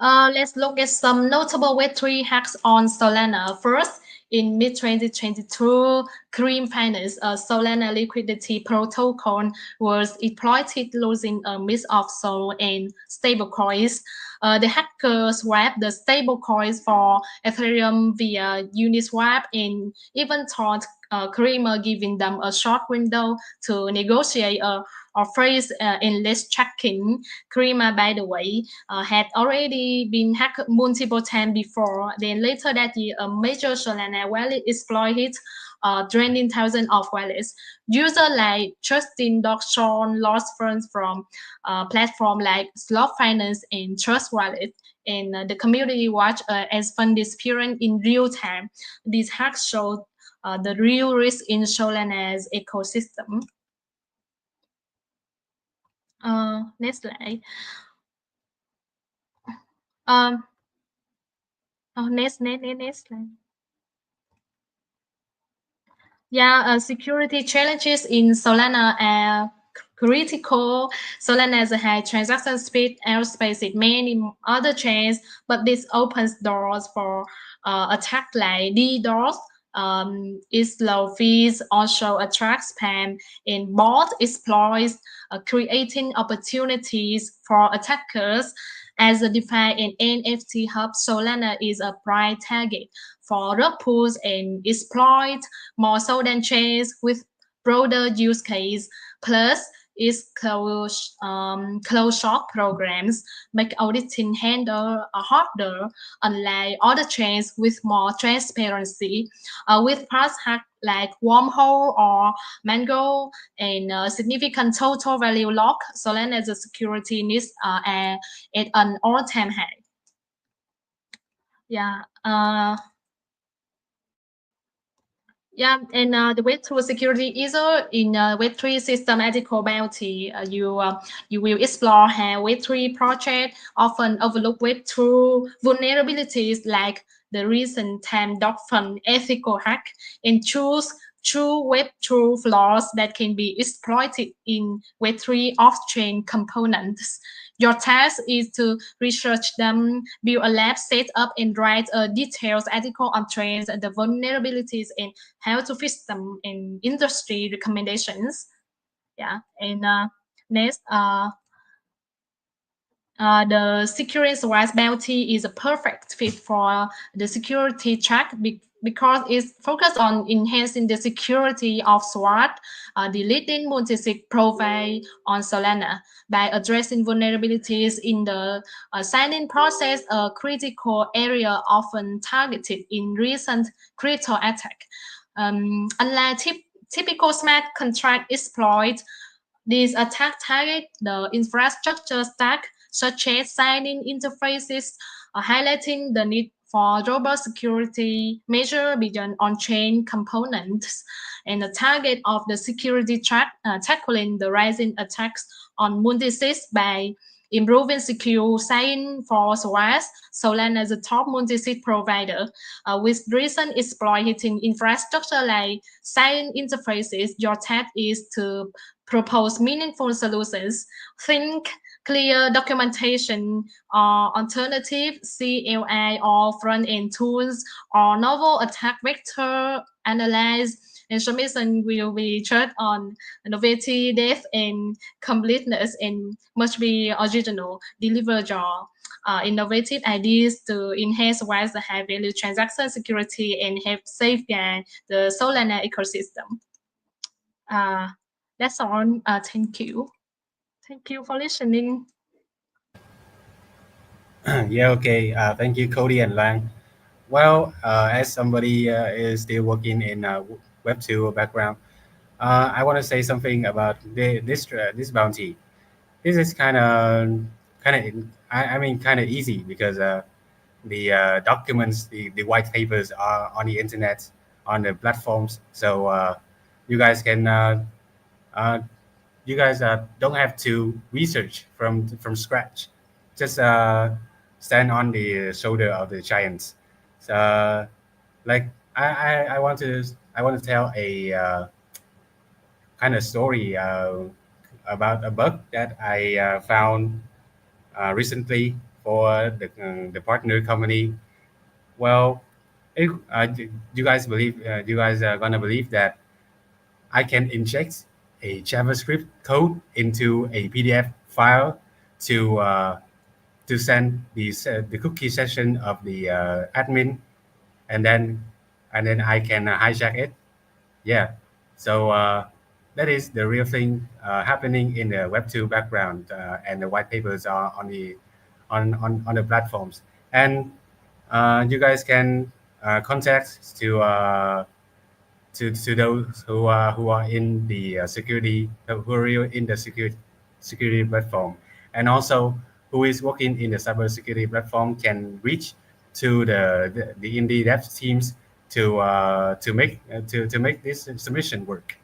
Uh, let's look at some notable Web3 hacks on Solana. First, in mid-2022, Cream Finance, a Solana liquidity protocol, was exploited, losing a mix of SOL and stablecoins. The hackers swapped the stablecoins for Ethereum via Uniswap and even thought Creamer giving them a short window to negotiate or phrase in less tracking. Creamer, by the way, had already been hacked multiple times before. Then later that year, a major Solana wallet exploited, draining thousands of wallets. Users like Justin Dockshon lost funds from platforms like Slot Finance and Trust Wallet. And the community watched as funds disappearing in real time. These hacks showed the real risk in Solana's ecosystem. Next slide. Next slide. Security challenges in Solana are critical. Solana has a high transaction speed, airspace in many other chains, but this opens doors for attack like DDoS. Its low fees also attract spam and bot exploits, creating opportunities for attackers. As a DeFi and NFT hub, Solana is a prime target for rug pulls and exploit more so than chains with broader use case. Plus, its closed shop programs make auditing handle harder, unlike other chains with more transparency. With past hack like Wormhole or Mango and significant total value lock, Solana's security needs are at an all-time high. The Web2 security user in Web3 systematical bounty. You will explore how Web3 projects often overlook Web2 vulnerabilities like the recent time dog fund ethical hack and choose true Web2 flaws that can be exploited in Web3 off-chain components. Your task is to research them, build a lab setup, and write a detailed article on trends and the vulnerabilities and how to fix them in industry recommendations. Next, the security wise bounty is a perfect fit for the security track because it's focused on enhancing the security of SWOT, deleting multi-sig profile on Solana by addressing vulnerabilities in the signing process, a critical area often targeted in recent crypto attack. Unlike typical smart contract exploit, these attacks target the infrastructure stack, such as signing interfaces, highlighting the need for robust security measure beyond on-chain components, and the target of the security track, tackling the rising attacks on multi-sigs by improving secure sign for SOAS. Solana is a top multi-sig provider with recent exploiting infrastructure like sign interfaces. Your task is to propose meaningful solutions. Think clear documentation or alternative CLI or front-end tools or novel attack vector analyze and submission will be checked on novelty, depth, and completeness and must be original. Deliver your innovative ideas to enhance wise high value transaction security and help safeguard the Solana ecosystem. Uh, that's all. Thank you. Thank you for listening. Yeah, okay. Thank you, Cody and Lang. Well, as somebody is still working in Web2 background, I want to say something about this bounty. This is I mean kind of easy because the documents, the white papers are on the internet, on the platforms. So you guys can uh, you guys don't have to research from scratch. Just stand on the shoulder of the giants. So, like I want to tell a kind of story about a bug that I found recently for the partner company. Well, you guys believe you guys are gonna believe that I can inject a JavaScript code into a PDF file to send the cookie session of the admin, and then I can hijack it. Yeah, so that is the real thing happening in the Web2 background, and the white papers are on the on the platforms, and you guys can contact to those who are in the security who are in the security platform, and also who is working in the cybersecurity platform can reach to the indie dev teams to make this submission work.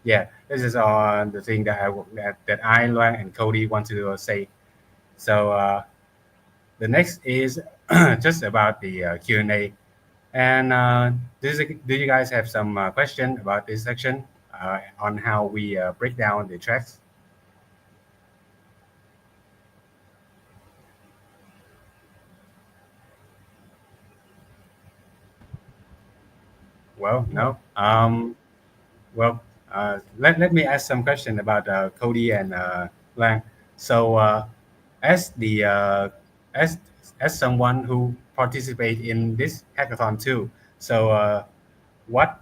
Yeah, this is the thing that I, Loan, and Cody want to say. So the next is just about the Q&A. And do you guys have some question about this section on how we break down the tracks? Well, no. Well, let me ask some question about Cody and Lang. So, as the as as someone who participate in this hackathon too, so what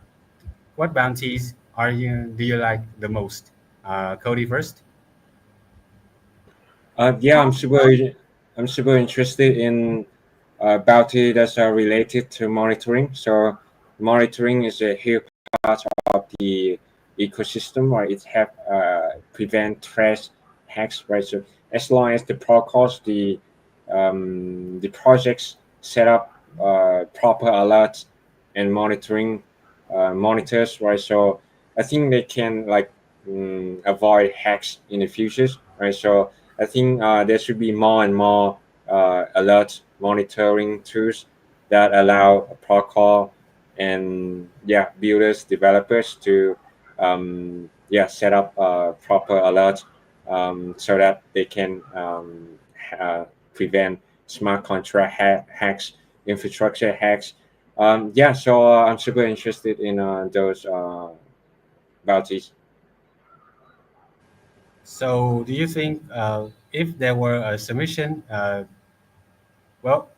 what bounties do you like the most? Cody first. Yeah, I'm super interested in bounty that's related to monitoring. So monitoring is a huge part of the ecosystem, right? It have prevent threats, hacks, right? So as long as the protocols, the projects set up proper alerts and monitors, right? So I think they can like avoid hacks in the future, right? So I think there should be more and more alert monitoring tools that allow a protocol and builders, developers to set up proper alerts so that they can prevent smart contract hacks, infrastructure hacks. So I'm super interested in those bounties. So, do you think if there were a submission, well,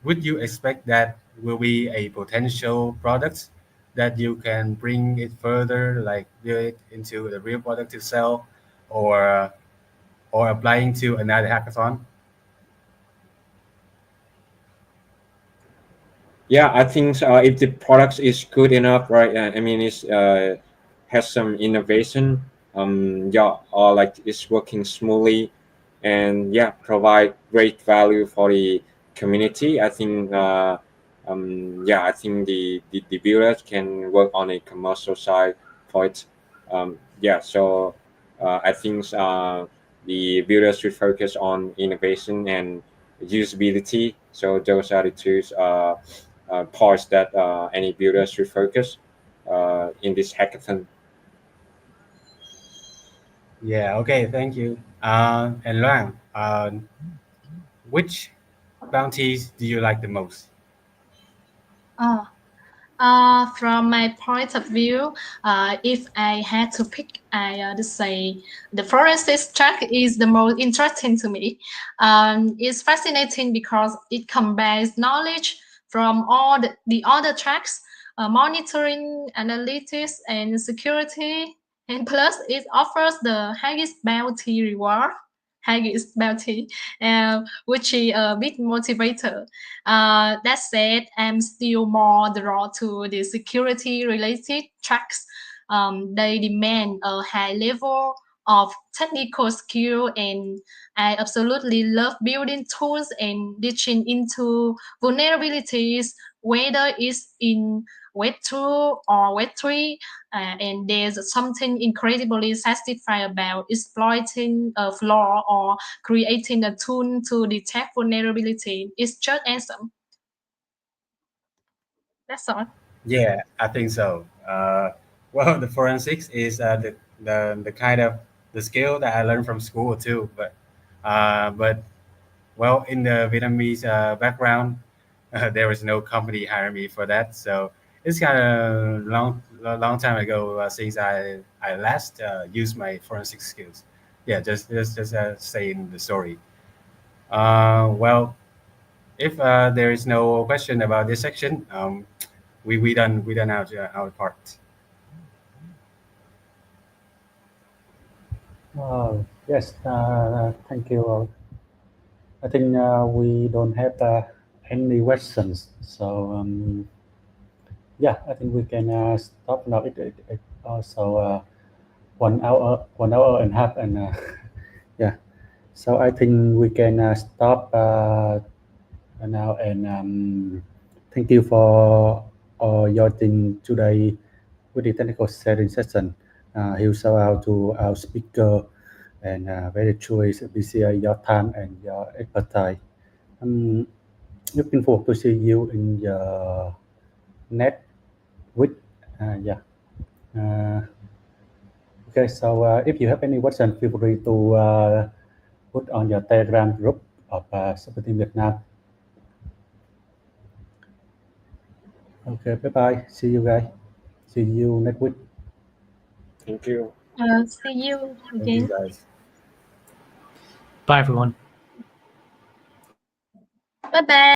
would you expect that will be a potential product that you can bring it further, like build it into the real product to sell, or applying to another hackathon? Yeah, I think if the product is good enough, right? I mean, it's has some innovation. Yeah, or like it's working smoothly, and yeah, provide great value for the community. I think. Yeah, I think the builders can work on a commercial side for it. Yeah, so I think the builders should focus on innovation and usability. So those are the two parts that any builder should focus in this hackathon. Yeah. Okay. Thank you. And Luang, which bounties do you like the most? Oh, from my point of view, if I had to pick, I would say the forensics track is the most interesting to me. It's fascinating because it combines knowledge from all the other tracks, monitoring, analytics, and security. And plus, it offers the highest bounty reward. Highest bounty, which is a big motivator. That said, I'm still more drawn to the security related tracks. They demand a high level of technical skill, and I absolutely love building tools and ditching into vulnerabilities, whether it's in Web 2 or Web 3. And there's something incredibly satisfying about exploiting a flaw or creating a tool to detect vulnerability. It's just awesome. That's all. Yeah, I think so. Well, the forensics is the kind of the skill that I learned from school too. But well, in the Vietnamese background, there was no company hiring me for that. So it's kind of long time ago since I last used my forensic skills. Yeah, just saying the story. Well, if there is no question about this section, we done our part. Yes, thank you. I think we don't have any questions. So yeah, I think we can stop now. It also 1 hour and a half, and yeah. So I think we can stop now, and thank you for joining today with the technical sharing session. Huge shout out to our speaker, and very truly appreciate your time and your expertise. Um, Looking forward to see you in the next week. Yeah. Uh, okay, so if you have any question, feel free to put on your Telegram group of Supporting Vietnam. Okay, bye bye. See you guys. See you next week. Thank you. See you Thank you again. guys. Bye, everyone. Bye bye.